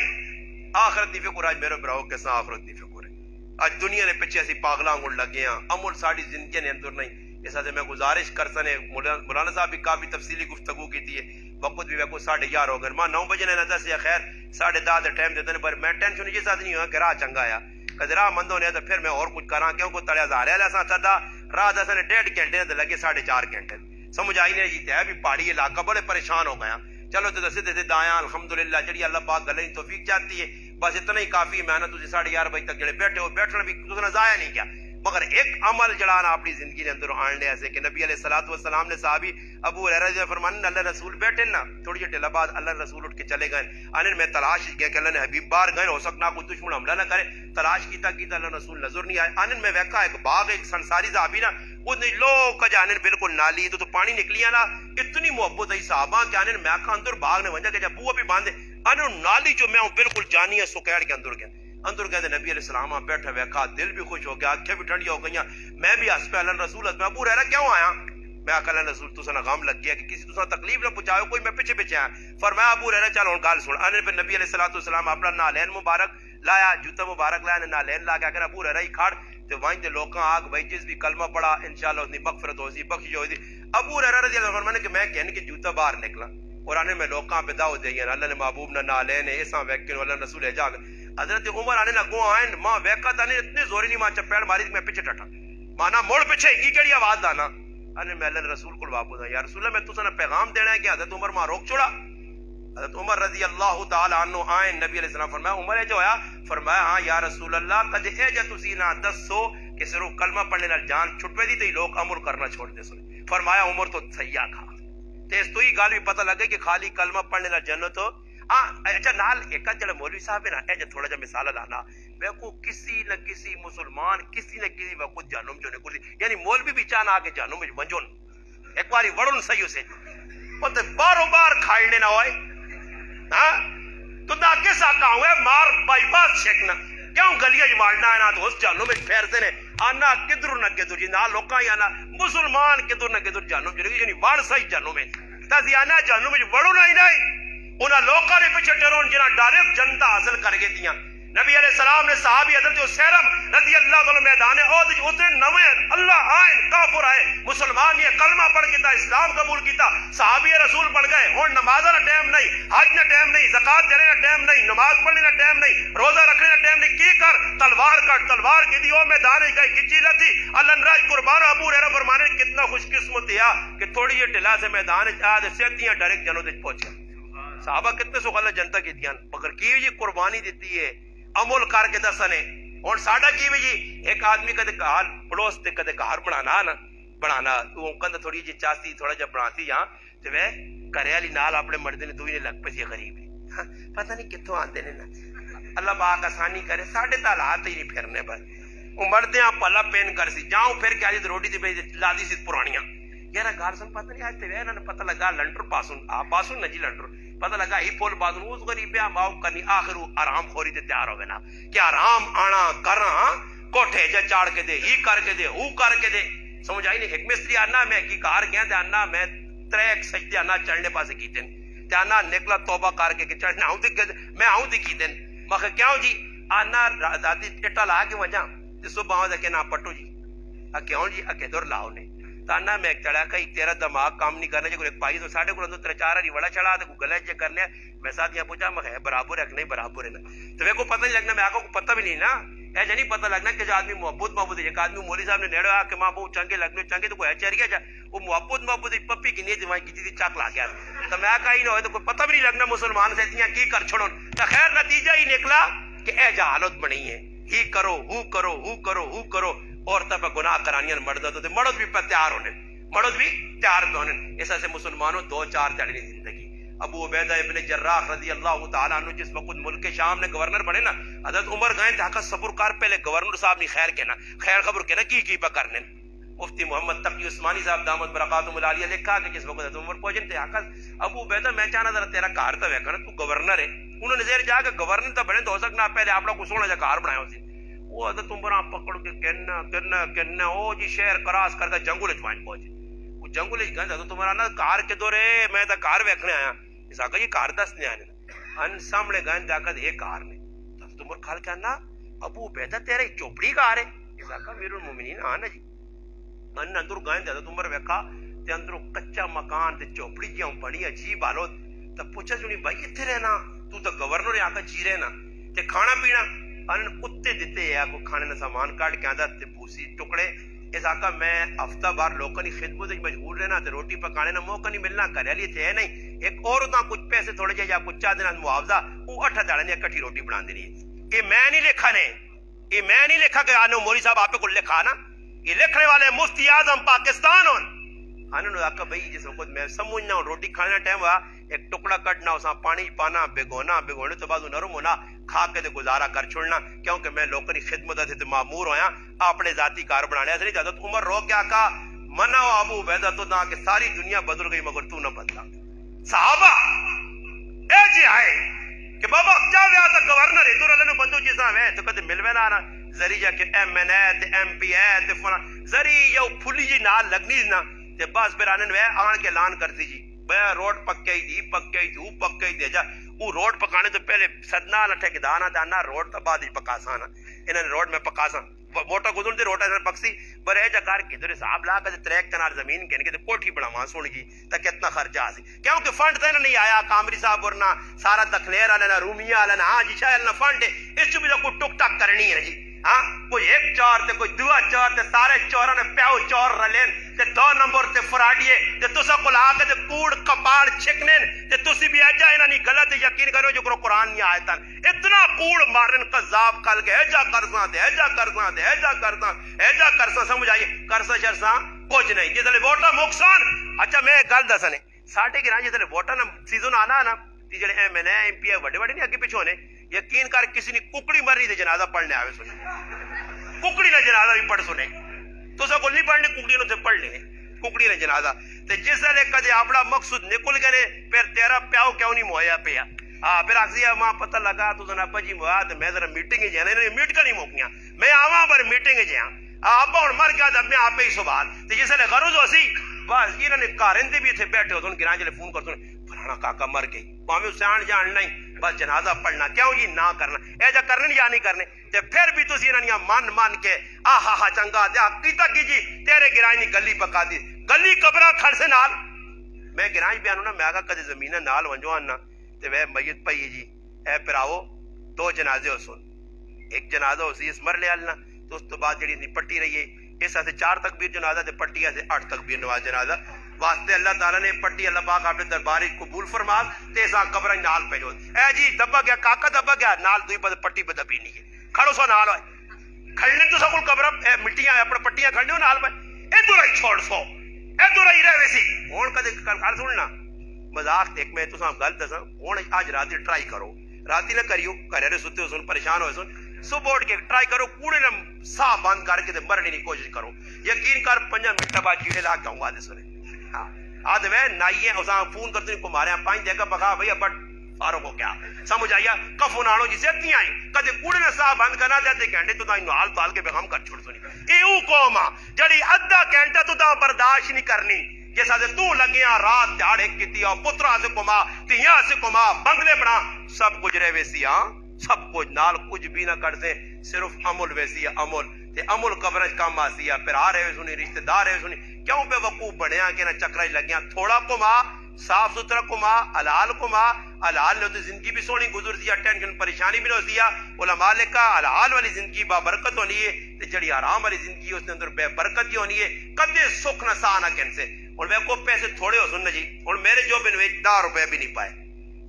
A: آخرت دی فکر آج میرے براؤ کے ساتھ آخرت دی فکر ہے آج دنیا نے پیچھے اسی پاگلاں گڑ لگے ہیں عمل ساڑی زندگی نے اندر نہیں اس سے میں گزارش کر سنے مولانا صاحب بھی کافی تفصیلی گفتگو کی تھی وقت بھی ویکو 11:30 ہو گئے ماں 9 بجے نے نہ دس یا خیر 10:30 ٹائم دیتے پر میں ٹینشن یہ ساتھ نہیں ہوا کہ راہ چنگا آیا کہ راہ مند ہونے تو پھر میں اور کچھ کراں کیوں کو تڑیا زارے والا سا تھا راہ دسنے 1.5 گھنٹے تے لگے 4.5 گھنٹے سمجھ آئی نہیں جیتے ہے بھی پہاڑی علاقہ بڑے پریشان ہو گیا چلو تو دسے دے دایاں الحمدللہ جڑی اللہ پاک گلیں توفیق چاہتی ہے بس اتنا ہی کافی. میں نا تسی 11:30 بجے تک جڑے بیٹھے ہو بیٹھنا بھی تساں ضائع نہیں کیا, مگر ایک عمل جڑا نا اپنی زندگی دے اندر آن لیا سے کہ نبی علیہ الصلوۃ والسلام نے صحابی ابو ہریرہ رضی اللہ فرمانے اللہ رسول بیٹھے نا تھوڑی جہی ٹھلا بعد اللہ رسول اٹھ کے چلے گئے آنے میں تلاش گیا کہ اللہ نے حبیب باہر گئے ہو سکنا کوئی دشمن حملہ نہ کرے. تلاش کیتا اللہ رسول نظر نہیں آئے. آنے میں ویکھا ایک باغ ایک سنساری صحابی نا اس نے لو کا جانے بالکل نالی تو پانی نکلی نا اتنی محبت ہے صحابہ کہ آنے میں آخا اندر باغ نے وجہ کہ جب بو بھی باندھے آنے نالی جو میں بالکل جانی ہے سکیڑ کے اندر گئے نبی علیہ السلام بیٹھا ویکھا دل بھی خوش ہو گیا آنکھیں بھی ٹھنڈی ہو گئیاں. میں بھی ہس پہ اللہ رسول میں ابو ہریرہ کیوں آیا میں آخا اللہ رسول تساں غم لگ گیا کہ کسی تساں تکلیف نہ پہنچاؤ کوئی میں پیچھے پیچھے آیا. فرمایا ابو ہریرہ چل ہن گل سن. آنے پہ نبی علیہ الصلوۃ والسلام اپنا نالین مبارک لایا جوتا مبارک لایا نالین لا کے ابو ہریرہ ہی کھڑ تے وہیں تے لوکاں آگ بھائی جس بھی کلمہ پڑھا انشاءاللہ اس دی مغفرت ہوسی بخشش ہوسی. ابو ہریرہ رضی اللہ عنہ فرمانے کہ میں کہن کہ جوتا باہر نکلا اور آنے میں لوکاں پہ دعوت دئی اللہ نے محبوب نہ نالین ایسا ویکن اللہ رسول ہے جاگ. حضرت عمر آنے نہ گو آئیں ماں ویکا تانے اتنی زوری نہیں ماں چپیڑ ماری میں پیچھے ٹٹا مانا موڑ پیچھے کی کیڑی آواز دانا. آنے میں اللہ رسول کو واپس یا رسول اللہ میں تساں نے پیغام دینا ہے کہ حضرت عمر ماں روک چھوڑا. حضرت عمر رضی اللہ تعالی عنہ آئیں نبی علیہ السلام فرمایا عمر ہے جو ہویا فرمایا ہاں یا رسول اللہ کدے اے جا تسی نہ دسو کہ صرف کلمہ پڑھنے نال جان چھٹوے دی تے لوگ عمل کرنا چھوڑ دے سن. فرمایا عمر تو سیاح کھا تے اس تو ہی گل بھی پتہ لگے کہ خالی کلمہ پڑھنے نال جنت ہو. اچھا نال ایک جڑا مولوی صاحب ہے نا اے تھوڑا جا مثال لانا ویکھو کسی نہ کسی مسلمان کسی نہ کسی وقت جہنم جو نکلی یعنی مولوی بھی چاہنا کہ جہنم وچ ونجون ایک باری وڑن صحیح سے او تے بارو بار کھائڑنے نہ ہوئے ہاں تو دا کس آقا ہوئے مار بائی باس چھکنا کیوں گلیاں جو مارنا ہے نا تو اس جہنم وچ پھیرتے نے آنا کدھر نہ کدھر جی نہ لوکاں یا نہ مسلمان کدھر نہ کدھر جہنم جو یعنی وڑ صحیح جہنم وچ تاں آنا جہنم وچ وڑو نہیں انہاں لوکاں دے پیچھے ٹرون جنہاں ڈائریکٹ جنت حاصل کر کے دیاں. نبی علیہ السلام نے صحابی حضرت حسیرم رضی اللہ عنہ میدان عہد اترے نوے اللہ آئے کافر آئے مسلمان یہ کلمہ پڑھ کیتا اسلام قبول کیتا صحابی رسول بن گئے. ہن نماز دا ٹائم نہیں حج دا ٹائم نہیں زکات دینے دا ٹائم نہیں نماز پڑھنے دا ٹائم نہیں روزہ رکھنے دا ٹائم نہیں کی کر تلوار کٹ تلوار کی دی او میدان گئے کی چیز تھی اللہ نراج قربان ابو ہریرہ فرمانے کتنا خوش قسمت ہے کہ تھوڑی یہ ٹلا سے میدان آ دے سیدیاں ڈائریکٹ جنت وچ پہنچے. صحابہ کتنے سو غلط جنتا کی دیاں مگر کی جی قربانی دیتی ہے عمل کر کے دسنے. اور ساڈا کی جی ایک آدمی کدے گھر پڑوس تے کدے گھر بنانا تو کند تھوڑی جی چاہتی تھوڑا جا بناتی ہاں تے میں گھر والی نال اپنے مردے نے دوئی نے لگ پے سی غریب پتہ نہیں کتھوں آندے نے نا اللہ پاک آسانی کرے ساڈے تے حالات ہی نہیں پھرنے بس او مردیاں پلا پین کر سی جاؤں پھر کے آج روٹی تے پے لادی سی پرانیاں یار گھر سن پتہ نہیں آج تے انہاں نے پتہ لگا لنڈر پاسون نہ جی لنڈر پتہ لگا ہی پول بادن اس غریبیاں ماؤ کنی آخر آرام خوری تے تیار ہوگے نا کہ آرام آنا کرنا کوٹھے جا چاڑ کے دے ہی کر کے دے ہو کر کے دے سمجھ آئی نہیں. ایک مستری آنا میں کی کار گیا تے آنا میں تریک سجدے آنا چڑھنے پاسے کیتے تے آنا نکلا توبہ کر کے چڑھنا ہوں تے میں آؤں تے کیتے میں کیوں جی آنا دادی اٹا لا کے وجہ تے صبح آؤں تے نا پٹو جی کیوں جی اکے دور لاؤ نے تانا میں چڑھا کہ تیرا دماغ کام نہیں کرنا جو ایک پائی تو ساڈے کو تر چار ہری وڑا چڑھا تو گلا چ کر لیا میں ساتھ پوچھا میں برابر ہے کہ نہیں برابر ہے نا تو میرے کو پتہ نہیں لگنا میں آگے کو پتہ بھی نہیں نا ایسا نہیں پتہ لگنا کہ جو آدمی محبت ہے ایک آدمی مولوی صاحب نے نیڑے آ کہ ماں بہت چنگے لگنے چنگے تو کوئی چڑھ گیا جا وہ محبت پپی کی نہیں دماغ کی چاک لا گیا تو میں آ ہی نہ ہوئے تو کوئی پتہ بھی نہیں لگنا مسلمان سے اتنی کی کر چھوڑو تو خیر نتیجہ ہی نکلا کہ اے جا حالت بنی ہے ہی کرو ہو کرو ہو کرو ہو کرو عورتوں پہ گناہ کرانی مرد تو مرد بھی پہ تیار ہونے مرد بھی تیار پہ ہونے. ایسا سے مسلمانوں 2-4 دہاڑی زندگی. ابو عبیدہ ابن جراح رضی اللہ تعالیٰ عنہ جس وقت ملک شام نے گورنر بنے نا حضرت عمر گئے دھاکہ صبر کار پہلے گورنر صاحب نے خیر کہنا خیر خبر کہنا کی پہ کرنے. مفتی محمد تقی عثمانی صاحب دامت برکاتہم العالیہ لکھا کہ جس وقت حضرت عمر پہنچے تھے آقا ابو عبیدہ میں چاہنا ذرا تیرا گھر تو ویکھنا تو گورنر ہے. انہوں نے زیر جا کے گورنر تو بنے تو ہو سکنا پہلے آپ کو سونا جا گھر بنایا ہوتی وہ حضرت عمر پکڑ کے کہنا او جی شہر کراس کر کے جنگل چوائن پہنچے وہ جنگل گئے حضرت تمہارا نا کار کے دورے میں تو کار ویکھنے آیا اس آقا یہ کار دسنے آنے ان سامنے گئے جا کر یہ کار نے حضرت عمر کھال کے آنا ابو عبیدہ تیرے چوپڑی کار ہے اس آقا امیر المومنین آنا جی ان اندر گئے حضرت عمر ویکھا تے اندر کچا مکان تے چوپڑی جیوں بڑی عجیب حالت تے پوچھا جونی بھائی اتنے رہنا تو گورنر ہے آقا جی رہنا تے کھانا پینا ان کتے دیتے ہے کو کھانے کا سامان کاٹ کے آندا تے بوسی ٹکڑے اس آقا میں ہفتہ بار لوکاں دی خدمت وچ مجبور رہنا تے روٹی پکانے کا موقع نہیں ملنا گھر والی تے ہے نہیں ایک عورتاں کچھ پیسے تھوڑے جہے یا کچھ چاہ دینا معاوضہ وہ 8 داڑے نے کٹھی روٹی بنا دینی ہے. یہ میں نہیں لکھا نے, یہ میں نہیں لکھا کہ آنو مولوی صاحب آپ کو لکھا نا, یہ لکھنے والے مفتی اعظم پاکستان ہوں. آنو نے آکھا بھئی جس وقت میں سمجھنا ہوں روٹی کھانے ٹائم ہوا ایک ٹکڑا کٹنا اساں پانی پانا بھگونے تو بعد نرم ہونا کھا کے تے گزارا کر چھوڑنا, کیونکہ میں لوگوں کی خدمت تے معمور ہویا اپنے ذاتی کار بنانے سے نہیں چاہتا. تو عمر رو کیا کہا منع ابو عبیدہ تو نہ کہ ساری دنیا بدل گئی مگر تو نہ بدلا. صحابہ اے جی آئے کہ بابا کیا ویا تا گورنر ہے دور اللہ بندو جیسا ہے تو کدے ملوے نہ ذریعہ کہ ایم این اے تے ایم پی اے تے فلاں ذریعہ پھلی جی نال لگنی نا تے بس پھر آنن وے آن کے اعلان کرتی جی بے روڈ پکے ہی دے جا. وہ روڈ پکانے تو پہلے سدنا نہ ٹھیکیدار دانا روڈ تو بعد ہی پکاسا نا انہوں نے روڈ میں پکاسا موٹا گزر دے روٹا پکسی پر اے جا کر کے ادھر صاحب لا کے تریک کنال زمین کے کوٹھی بناواں سن گی تاکہ اتنا خرچہ آ سی کیونکہ فنڈ تو نہیں آیا کامری صاحب ورنہ سارا دکھلیر والا نہ رومیہ والا نہ ہاں جی شاید نہ فنڈ ہے اس بھی کوئی ٹک ٹک کرنی ہے جی. ہاں کوئی ایک چور تے کوئی دوا چور تے سارے چوراں نے پیو چور رلین تے 2 نمبر تے فراڈیے تے تسا کول آ کے تے کوڑ کپاڑ چھکنن تے تسی بھی اجا انہاں نی غلط یقین کرو جو قرآن نہیں آیتاں اتنا کوڑ مارن قذاب کل کے ایجا کرساں تے ایجا کرساں تے ایجا کرساں ایجا کرساں سمجھ آئی کرساں شرساں کچھ نہیں جس لے ووٹاں مقصان. اچھا میں ایک گل دسنے ساڈے گراں جس لے ووٹاں نا سیزن آنا نا تے جڑے M N A M P A بڑے بڑے نہیں اگے پیچھے نے یقین کر کسی نے ککڑی مرنی تے جنازہ پڑھنے آوے سنے ککڑی نے جنازہ بھی پڑھ سنے تو سب کو نہیں پڑھنے ککڑی نے پڑھ لے ککڑی نے جنازہ تے جس لے کدے اپنا مقصود نکل گئے پھر تیرا پیاو کیوں نہیں مویا پیا پھر آخسی ماں پتہ لگا تو جناب جی مویا تے میں ذرا میٹنگ جانا انہوں نے میٹ کا نہیں موکیاں میں آواں پر میٹنگ جاں ابا ہوں مر گیا تو میں آپ ہی سوال تے جس لے غرض ہو سی بس انہوں نے کارندے بھی اتنے بیٹھے ہو تو گراں جلے فون کر فلانا کاکا مر گئی پاویں سیان جان نہیں بس جنازہ پڑھنا کیوں جی نہ کرنا ایجا کرنے یا نہیں کرنے تے پھر بھی تسی انہاں مان کے آہا ہا چنگا دیا کیتا کی جی تیرے گراں نی گلی پکا دی گلی قبراں کھڑ سے نال میں گراں بیانوں نا میں آگا کدے زمینہ نال ونجوان نا تے وہ میت پئی جی اے پراو 2 جنازے ہو سن ایک جنازہ ہو سی اس مرلے والنا تو اس تو بعد جڑی پٹی رہی ہے اس سے 4 تکبیر جنازہ تے پٹی سے 8 تکبیر نواز جنازہ واسطے اللہ تعالیٰ نے پٹی اللہ پاک اپنے دربار قبول فرما تے سا قبر نال پہ جو اے جی دبا گیا کاکا دبا گیا نال دوئی پہ پٹی پہ دبی نہیں ہے کھڑو سو نال ہوئے کھڑنے تو سب قبر مٹیاں اپنے پٹیاں کھڑنے ہو نال پہ ادھر ہی چھوڑ سو ادھر ہی رہے سی ہون کدے کل سننا مذاق دیکھ میں تو سب گل دساں ہون آج رات ٹرائی کرو رات نہ کریو گھر ستے ہو سن پریشان ہوئے سن صبح اٹھ کے ٹرائی کرو کوڑے نہ سا بند کر کے مرنے کی کوشش کرو یقین کر 5 منٹ بعد کیڑے لا کے آؤں گا سنے آدھ میں نائیے اساں فون کرتے ہیں کو مارے 5 دیکھا بکا بھئی بٹ فاروق ہو گیا سمجھ آیا کفو نالو جسے اتنی آئیں کدے کوڑے نے سا بند کرنا دیتے گھنٹے تو تائیں نوال تال کے بغم کر چھوڑ سنی ایو قوما جڑی ادھا گھنٹہ تو دا برداشت نہیں کرنی جیسا دے تو لگیاں رات دیاڑے کیتی اور پترا سے کما تیاں سے کما بنگلے بنا سب کچھ رہے ویسی سب کچھ نال کچھ بھی نہ کرتے صرف عمل ویسی عمل تے عمل قبرج کام آسی پھر آ رہے سنی رشتہ دار رہے سنی کیوں پہ وقوع بنیا کہ نہ چکرا لگیاں تھوڑا کما صاف ستھرا کما حلال کما حلال نے تو زندگی بھی سونی گزر دیا ٹینشن پریشانی بھی نہ دیا علماء نے کہا حلال والی زندگی با برکت ہونی ہے تے جڑی حرام والی زندگی اس کے اندر بے برکت ہی ہونی ہے کدے سکھ نہ سا نہ کن سے اور میں کو پیسے تھوڑے ہو سن جی اور میرے جو بن 10 روپے بھی نہیں پائے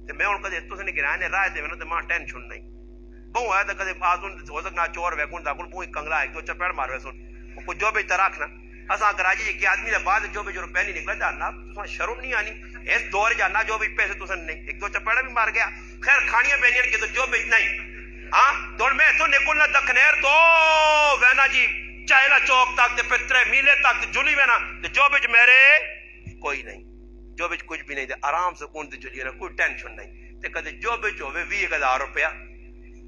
A: تے میں ان کدے تو سے گرانے رائے دے نا تے ماں ٹینشن نہیں بہو ہے تے کدے آسن ہو سکنا چور ویکون دا کول بو کنگلا ایک دو چپڑ مارے سن کو جو بھی تراکھنا اساں کراجی کہ آدمی دے بعد جو بھی جو روپے نہیں نکلا جانا تو شرم نہیں آنی اس دور جانا جو بھی پیسے تو نہیں ایک دو چپڑا بھی مار گیا خیر کھانیاں بینیاں کہ تو جو بھی نہیں ہاں دور میں تو نکلنا دکنیر تو وینا جی چائنا چوک تک تے پھر 3 میلے تک جلی وینا تے جو بھی میرے کوئی نہیں جو بھی کچھ بھی نہیں تے آرام سے کون تے چلی نا کوئی ٹینشن نہیں تے کدے جو بھی ہوے 20,000 روپیہ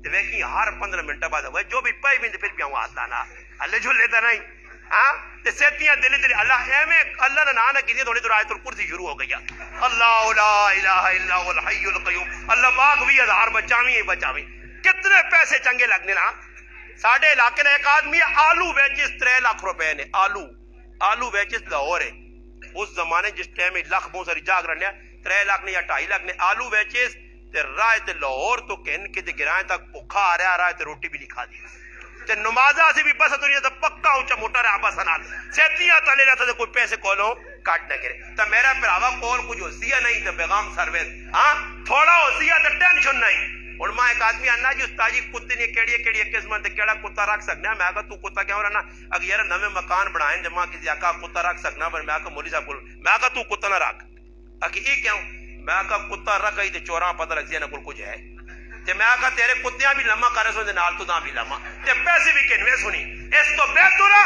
A: تے ویکھی ہر 15 منٹ بعد ہوئے جو بھی پائی بھی پھر بھی ہوں لانا اللہ جھولے تے نہیں ہاں تے سیتیاں دل دل اللہ ایویں اللہ نے نہ کیتی تھوڑی دیر آیت الکرسی شروع ہو گئی اللہ لا الہ الا هو الحی القیوم اللہ پاک 20,000 بچاویں بچاویں کتنے پیسے چنگے لگنے نا ساڈے علاقے نے ایک آدمی آلو بیچس 3 لاکھ روپے نے آلو بیچس لاہور ہے اس زمانے جس ٹائم لاکھ بہت ساری جاگ رہنے 3 لاکھ نے یا 2.5 لاکھ نے آلو بیچس تے رائے تے لاہور تو کہن کے تے گرائیں تک بھوکا آ رہا رائے تے روٹی بھی نہیں کھا دی تے نمازہ سے بھی بس دنیا تے پکا اونچا موٹا رہا بس نال سیتیاں تلے رہتا تے کوئی پیسے کولو کٹ نہ کرے تو میرا پراوا کول کچھ ہوسیا نہیں تو پیغام سروس ہاں تھوڑا ہوسیا تو ٹینشن نہیں ہوں میں ایک آدمی آنا جی استاد جی کتے نے کہڑی قسم کے کہڑا کتا رکھ سکنا میں تو کتا کیوں رہنا اگر یار نویں مکان بنائے جب میں کسی آکا کتا رکھ سکنا پر میں مولوی صاحب کو میں تو کتا نہ رکھ کہ یہ کیوں میں کتا رکھ آئی تو چوراں پتہ لگ جائے کچھ ہے تے میں آکا تیرے کتیاں بھی لما کرے سو نال تو بھی لما تے پیسے بھی کنویں سنی اس تو بہتر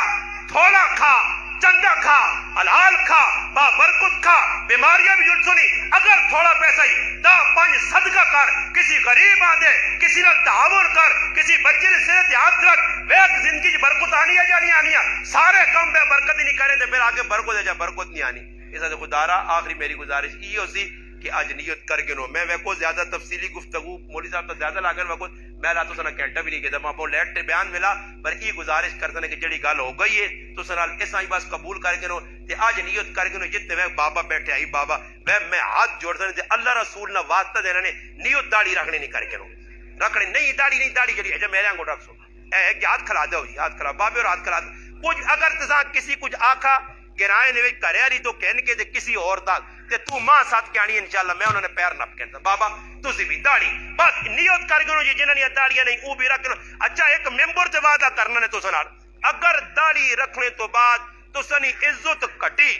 A: تھوڑا کھا چنگا کھا حلال کھا با برکت کھا بیماریاں بھی جڑ سنی اگر تھوڑا پیسہ ہی 10-5 صدقہ کر کسی غریب آدھے کسی نال تعاون کر کسی بچے نے صحت ہاتھ رکھ ویک زندگی کی برکت آنی ہے یا نہیں آنی ہے سارے کام بے برکت ہی نہیں کریں تے پھر آگے برکت ہے یا برکت نہیں آنی اس سے خدا را آخری میری گزارش یہ ہوسی کہ آج نیت کر کے نو میں ویکو زیادہ تفصیلی گفتگو مولوی صاحب تو زیادہ لاگن ویکو میں لا تو سنا گھنٹہ بھی نہیں کہتا میں اپنے لیٹ بیان ملا پر یہ گزارش کرتے ہیں کہ جڑی گل ہو گئی ہے تو سنال اس آئی بس قبول کر کے نو تے آج نیت کر کے نو جتنے ویک بابا بیٹھے آئی بابا میں ہاتھ جوڑ دیں تے اللہ رسول نہ واسطہ دینا نے نیت داڑھی رکھنے نہیں کر کے نو رکھنے نہیں داڑھی جڑی ہے میرے آنگو رکھ سو اے کہ ہاتھ کھلا دو جی ہاتھ کھلا بابے اور ہاتھ کھلا دو کچھ اگر تسا کسی کچھ آکھا گرائے نے کریا نہیں تو کہن کے کسی اور تک تے تو ماں ساتھ کے آنی انشاءاللہ میں انہوں نے پیر نپ کہتا بابا تسی بھی داڑھی بس نیت کر گنو جی جنہاں نے داڑیاں نہیں وہ بھی رکھ لو اچھا ایک ممبر تے وعدہ کرنا نے تو سنال اگر داڑھی رکھنے تو بعد تو سنی عزت کٹی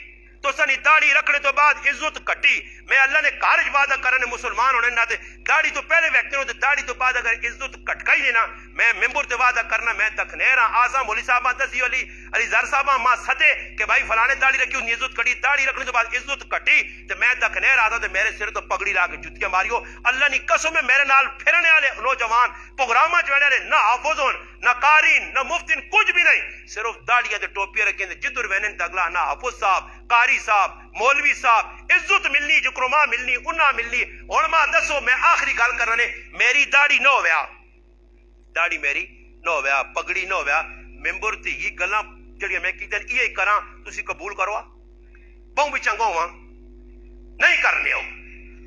A: تو سنی داڑھی رکھنے تو بعد عزت کٹی میں اللہ نے کارج وعدہ کرنے مسلمان ہونے نہ داڑھی تو پہلے ویکتے ہوں داڑھی تو بعد اگر عزت کٹ گئی دینا میں ممبر تے وعدہ کرنا میں تک نیرہ آسا مولوی صاحبہ دسی علی زر صاحبہ ماں صدے کہ بھائی فلانے داڑھی رکھی ہوں عزت کٹی داڑھی رکھنے تو بعد عزت کٹی تو میں تک نیر آتا تو میرے سر تو پگڑی لا کے جتیاں ماریو اللہ نے قسم میں میرے نال پھرنے والے نوجوان پروگرامہ چڑھنے والے نہ حافظ ہون نہ قارین نہ مفتین کچھ بھی نہیں صرف داڑیاں تے ٹوپیاں رکھیں جدر وینن تگلا نہ حافظ صاحب قاری صاحب مولوی صاحب عزت ملنی جکرما ملنی انہاں ملنی ہن ماں دسو میں آخری گل کرنا نے میری داڑھی نہ ہویا داڑھی میری نہ ہویا پگڑی نہ ہویا ممبر تے یہ گلاں جڑیاں میں کیتن یہ کراں تسی قبول کرو بہوں بھی چنگا ہواں نہیں کرنے ہو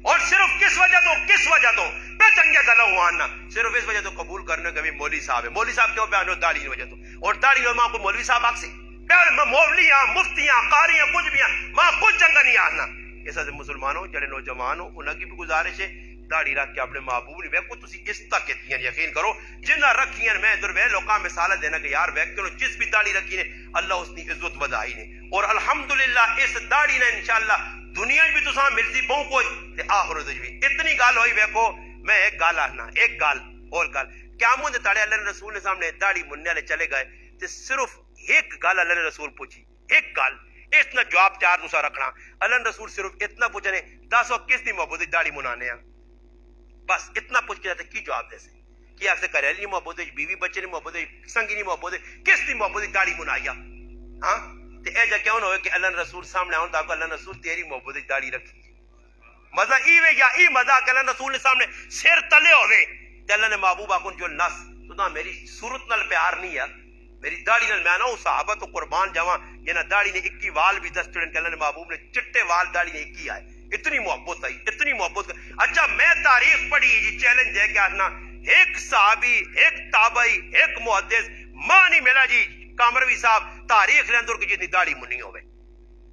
A: اور صرف کس وجہ تو میں چنگے گلا ہوا نا صرف اس وجہ تو قبول کرنے کا بھی مولوی صاحب ہے مولوی صاحب کیوں بیان ہو داڑھی کی وجہ تو اور داڑھی میں کو مولوی صاحب آکسی میں مولوی ہاں مفتی ہاں قاری ہاں کچھ بھی ہاں ماں کچھ چنگا نہیں آنا ایسا سے مسلمانوں جڑے نوجوان ہو انہاں کی بھی گزارش ہے داڑھی رکھ کے اپنے محبوب نہیں ویکو تسی اس تک کہتی ہیں یقین کرو جنہ رکھی ہیں میں ادھر وے لوکاں مثال دینا کہ یار ویکو جس بھی داڑھی رکھی نے اللہ اس کی عزت ودائی نے اور الحمدللہ اس داڑھی نے انشاءاللہ دنیا بھی تو ملتی بہو کوئی تے آخرت بھی اتنی گل ہوئی ویکو میں ایک گل آنا ایک گل اور گل قیامت دے تاڑے اللہ نے رسول نے سامنے داڑھی مننے والے چلے گئے تے صرف ایک گل اللہ نے رسول پوچھی ایک گل اتنا جواب تیار دوسرا رکھنا اللہ نے رسول صرف اتنا پوچھنے دسو کس دی محبت داڑھی منانے ہیں بس اتنا پوچھ کے جاتے کی جواب دے سے کی آپ سے کریلی محبت بیوی بچے نے محبت سنگی نہیں محبت کس دی محبت داڑھی منائیا ہاں تے اے جا کیوں ہوئے کہ اللہ رسول سامنے آؤں تاکہ اللہ رسول تیری محبت داڑھی رکھی مزہ ایوے یا ای مزہ کہ اللہ رسول نے سامنے سر تلے ہوئے تے اللہ نے محبوب آکن جو نس تو نہ میری صورت نال پیار نہیں ہے میری داڑھی نال میں نہ صحابہ تو قربان جاواں جنہاں داڑھی نے 21 وال بھی دس چڑھن کہ اللہ نے محبوب نے چٹے وال داڑھی نے 21 آئے اتنی محبت آئی اتنی محبت اچھا میں تاریخ پڑھی جی چیلنج ہے کہ آنا ایک صحابی ایک تابعی ایک محدث ماں نہیں ملا جی کامروی صاحب تاریخ لے اندر کی جتنی داڑھی منی ہوئے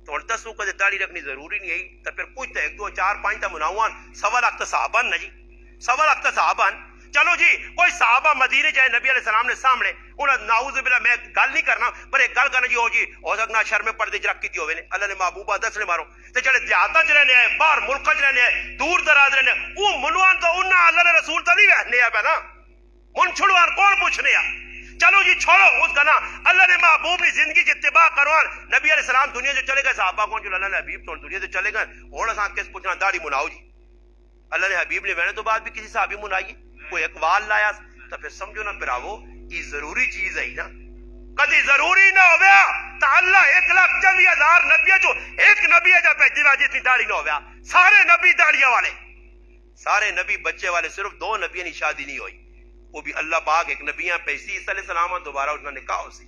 A: تو اور دسوں کو داڑھی رکھنی ضروری نہیں ہے تو پھر کچھ تو 1 2 4 5 تا مناوان 1.25 لاکھ صحابان نا جی 1.25 لاکھ صحابان چلو جی کوئی صحابہ مدینے جائے نبی علیہ السلام نے سامنے انہاں نعوذ باللہ میں گل نہیں کرنا پر ایک گل کرنا جی ہو جی ہو سکنا شرم پردے چ رکھی ہوئے نے اللہ نے محبوبہ دس نے مارو تے جڑے دیہاتاں چ رہنے ہیں باہر ملکاں چ رہنے ہیں دور دراز رہنے او منوان تو انہاں اللہ نے رسول تو نہیں وہنے آ نا من چھڑوان کون پوچھنے آ چلو جی چھوڑو اس گنا اللہ نے محبوب کی زندگی کی اتباع کروان نبی علیہ السلام دنیا سے چلے گئے صحابہ کون جو اللہ نے حبیب تو دنیا سے چلے گئے اور اساں کس پوچھنا داڑھی مناؤ جی اللہ نے حبیب نے وینے تو بعد بھی کسی صحابی منائی کوئی اقوال لایا تو پھر سمجھو نا پراو یہ ضروری چیز ہے نا کدی ضروری نہ ہویا تا اللہ 1,24,000 نبی جو ایک نبی ہے جب جی اتنی داڑھی نہ ہویا سارے نبی داڑھیاں والے سارے نبی بچے والے صرف 2 نبیوں کی شادی نہیں ہوئی وہ بھی اللہ پاک ایک نبیاں پیسی عیسیٰ علیہ السلام دوبارہ اس نے نکاح ہو سی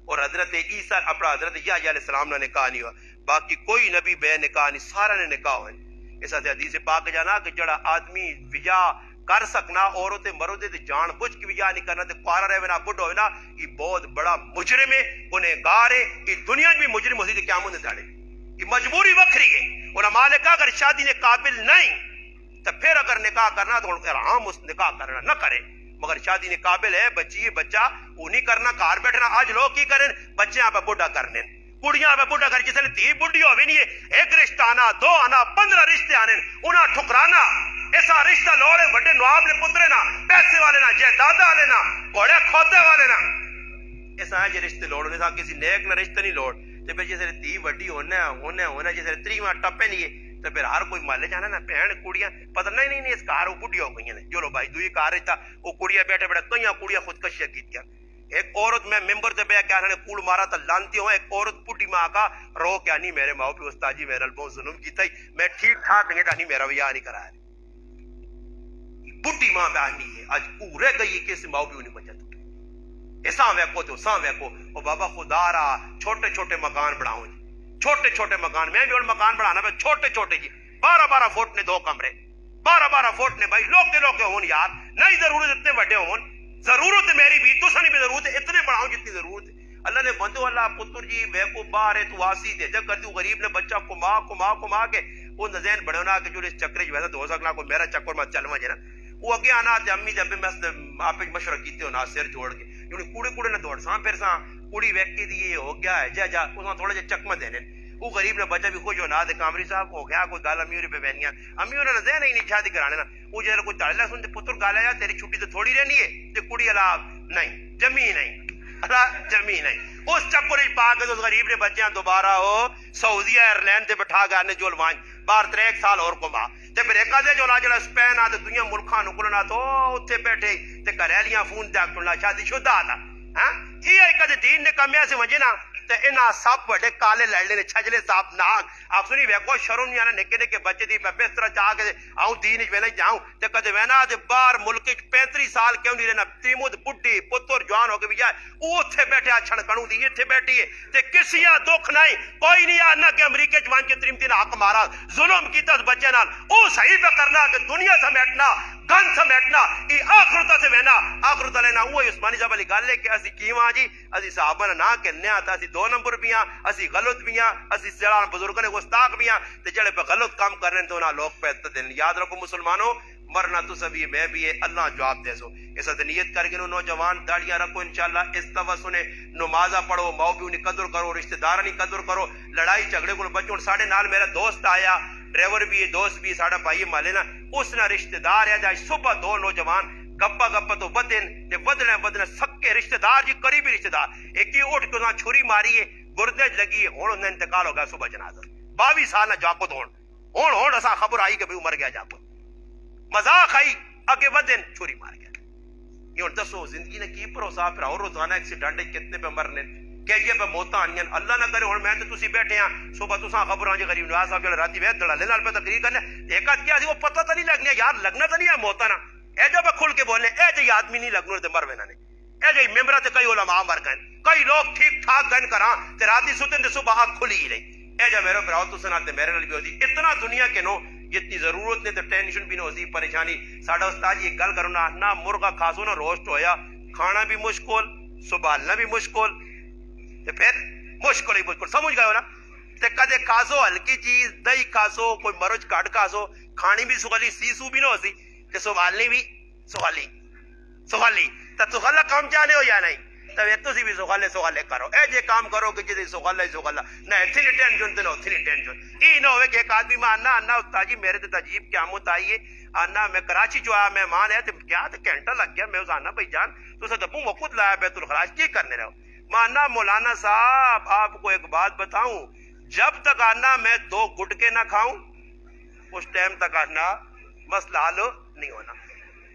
A: اور حضرت عیسیٰ اپنا حضرت یحییٰ علیہ السلام نے نکاح نہیں ہوا باقی کوئی نبی بے نکاح نہیں سارا نے نکاح ہوئے اس حدیث پاک جانا کہ جڑا آدمی وجا کر سکنا عورت مرد تے جان بوجھ کے وجا نہیں کرنا تے کارا رہے نا بڈ ہوئے نا یہ بہت بڑا مجرم ہے گنہگار ہے یہ دنیا میں بھی مجرم ہو سی تے قیامت دے داڑے یہ مجبوری وکری ہے. علماء نے کہا اگر شادی نے قابل نہیں تو پھر اگر نکاح کرنا تو عام اس نکاح کرنا نہ کرے, مگر شادی نے قابل ہے بچی بچہ وہ نہیں کرنا گھر بیٹھنا. آج لوگ کی کریں بچے آپ بڈھا کرنے کڑیاں پہ بڈھا کر جس نے تھی بڈھی ہوئی نہیں ہے ایک رشتہ آنا 2 آنا 15 رشتے آنے انہاں ٹھکرانا. ایسا رشتہ لوڑے بڑے نواب نے پترے نا پیسے والے نا جائیداد والے نا گھوڑے کھوتے والے نا ایسا ہے جی رشتے لوڑ نے کسی نیک نہ رشتے نہیں لوڑ تے پھر جیسے تھی وڈی ہونا جیسے 30واں ٹپے نہیں ہے تو پھر ہر کوئی مالے جانا نا بہن کڑیاں پتہ نہیں اس کار وہ بڈھی ہو گئی ہیں. چلو بھائی دوئی کار تھا وہ کڑیاں بیٹھے بیٹھے کئی کڑیاں خودکشیاں کیتیاں. ایک عورت میں ممبر تے بیٹھ کے انہوں نے کوڑ مارا تا لانتی ہوں. ایک عورت بڈھی ماں کا رو کیا نہیں میرے ماں پہ استاد جی میرے بہت ظلم کیتا ہی میں ٹھیک ٹھاک نہیں تھا نہیں میرا ویاہ نہیں کرایا. بڈھی ماں بہنی ہے آج پورے گئی کہ اس ماں بھی نہیں بچت ایسا ویکو تو سا ویکو او بابا خدا را چھوٹے چھوٹے مکان بناؤ جی چھوٹے چھوٹے مکان. میں بھی اور مکان بنانا پہ چھوٹے چھوٹے جی 12 فٹ نے 2 کمرے 12 فٹ نے بھائی لوکے ہون یار نہیں ضرورت اتنے بڑے ہون ضرورت میری بھی تو سنی بھی ضرورت ہے اتنے بڑھاؤں جتنی ضرورت ہے. اللہ نے بندو اللہ پتر جی ویکو باہر ہے تو آسی دے جب کرتی غریب نے بچہ کما کے وہ نزین بڑھے ہونا کہ جو اس چکرے جو ویسا تو ہو سکنا کوئی میرا چکر میں چلوا جنا وہ اگے آنا تے امی جب میں آپ مشورہ کیتے ہونا سر جوڑ کے کوڑے نہ دوڑ ساں پھر ساں کڑی ویکتی دی یہ ہو گیا ہے جا اس تھوڑا جا چکما دینے وہ غریب نے بچہ بھی خوش ہونا تے کامری صاحب ہو گیا کوئی گال امی پہ بہنیاں امی انہوں نے ذہن ہی نہیں شادی کرانے نا وہ جیسے کوئی تڑلا سنتے پتر گالا جا تیری چھٹی تو تھوڑی رہنی ہے تے کڑی اللہ نہیں جمی نہیں اس چکر پا کے اس غریب نے بچیاں دوبارہ ہو سعودیہ ایئرلینڈ تے بٹھا گیا نے جول وان بار 3 سال اور کما تے پھر ایک آدھے جو نا جڑا اسپین آ تے دنیا ملکاں نکلنا تو اتنے بیٹھے تے گھریلیاں فون تے آکھنا شادی شدہ تھا. ہاں یہ ایک آدھے دین نے کمیا سے وجہ نا تے انہاں سب بڑے کالے لڑنے نے چھجلے صاحب ناک آپ سنی ویکو شرم نہیں آنا نکے بچے دی میں بستر چاہ کے آؤں دین وچ ویلا جاؤں تے کدے وینا تے باہر ملک 35 سال کیوں نہیں رہنا تیمود بڈھی پتر جوان ہو کے بھی جائے او اوتھے بیٹھے چھڑکڑوں دی ایتھے بیٹھی ہے تے کسیاں دکھ نہیں کوئی نہیں آنا کہ امریکہ جوان کے تریم دن حق مارا ظلم کیتا اس بچے نال او صحیح پہ کرنا کہ دنیا سمیٹنا گن سمیٹنا یہ آخرت سے وینا آخرت لینا وہ عثمانی صاحب علی گل ہے کہ اسی کیواں جی اسی صحابہ نہ کہنے آتا اسی 2 نمبر بھی ہاں اسی غلط بھی ہاں اسی سیڑان بزرگوں نے گستاخ بھی ہاں تے جڑے پہ غلط کام کرنے تو نہ لوگ پہ دن یاد رکھو مسلمانوں مرنا تو سبھی میں بھی ہے اللہ جواب دے سو اس نیت کر کے نوجوان داڑیاں رکھو انشاءاللہ اس طرح سنے نمازہ پڑھو ماؤ بھی انہیں قدر کرو رشتہ دارانی قدر کرو لڑائی جھگڑے کو بچوں ساڑھے نال میرا دوست آیا ڈرائیور بھی ہے دوست بھی ساڑھا بھائی مالے نا اس نہ رشتہ دار ہے جائے صبح 2 نوجوان گپا تو بدن تے بدلے سکے رشتہ دار جی قریبی رشتہ دار ایک ہی اٹھ کے انہاں چھری ماری ہے گردے لگی ہے ہون انہیں انتقال ہو گیا صبح جنازہ 22 سال نہ جاکو ہون اسا خبر آئی کہ بھی مر گیا جاکو مذاق آئی اگے بدن چھری مار گیا. یہ ہن دسو زندگی نے کی بھروسہ پھر اور روزانہ ایکسیڈنٹ کتنے پہ مرنے کیجے پہ موتاں آنیاں اللہ نہ کرے ہن میں تے تسی بیٹھے ہیں صبح تساں خبراں جی غریب نواز صاحب جڑا راتی ویت دڑالے نال پہ تقریر کرنے ایک آدھ کیا سی وہ پتہ تو نہیں لگنے یار لگنا تو نہیں ہے موتاں نا اے جو پہ کھل کے بولنے اے جی آدمی نہیں لگنے تے مر وینا نے اے جی ممبرہ تے کئی علماء مر گئے کئی لوگ ٹھیک ٹھاک گئے کراں تے راتی سوتن تے صبح آنکھ کھلی ہی رہی اے جا میرے براؤ تساں نال تے میرے نال بھی ہوتی اتنا دنیا کے نو جتنی ضرورت نے تو ٹینشن بھی نہ ہوتی پریشانی ساڈا استاد یہ گل کرو نہ مرغا کھاسو نہ روسٹ ہویا کھانا بھی مشکل سنبھالنا بھی مشکل تے پھر مشکل ہی مشکل سمجھ گئے ہو نا تے کدے کھاسو ہلکی چیز دہی کھاسو کوئی مرچ کٹ کھاسو کھانی بھی سغلی سیسو بھی نہ ہوتی تے سنبھالنی بھی سغلی تے سغلا کام چاہنے ہو یا نہیں تو تسی بھی سغالے کرو اے جے کام کرو کہ جی سغلا نہ اتنی ٹینشن تے نہ اتنی ٹینشن ای نہ ہوئے کہ ایک آدمی میں آنا استاد جی میرے تے تجیب قیامت آئی ہے آنا میں کراچی جو آیا مہمان ہے تے کیا تے گھنٹہ لگ گیا میں اس آنا بھائی جان تو اسے دبوں وہ خود لایا بیت الخراج کی کرنے رہو مانا مولانا صاحب آپ کو ایک بات بتاؤں جب تک آنا میں 2 گٹکے نہ کھاؤں اس ٹائم تک آنا مسئلہ حل نہیں ہونا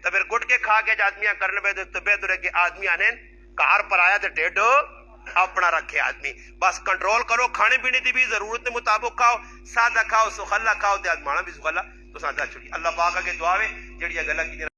A: تو پھر گٹکے کھا کے آدمیاں کرنے پہ تو بہتر ہے کہ آدمی آنے کار پر آیا تو ڈیڈو اپنا رکھے آدمی بس کنٹرول کرو کھانے پینے کی بھی ضرورت کے مطابق کھاؤ سادہ کھاؤ سخلا کھاؤ تے آدمانا بھی سخلا تو سادہ چھوڑی اللہ پاک کے دعا ہے جڑی گلا کی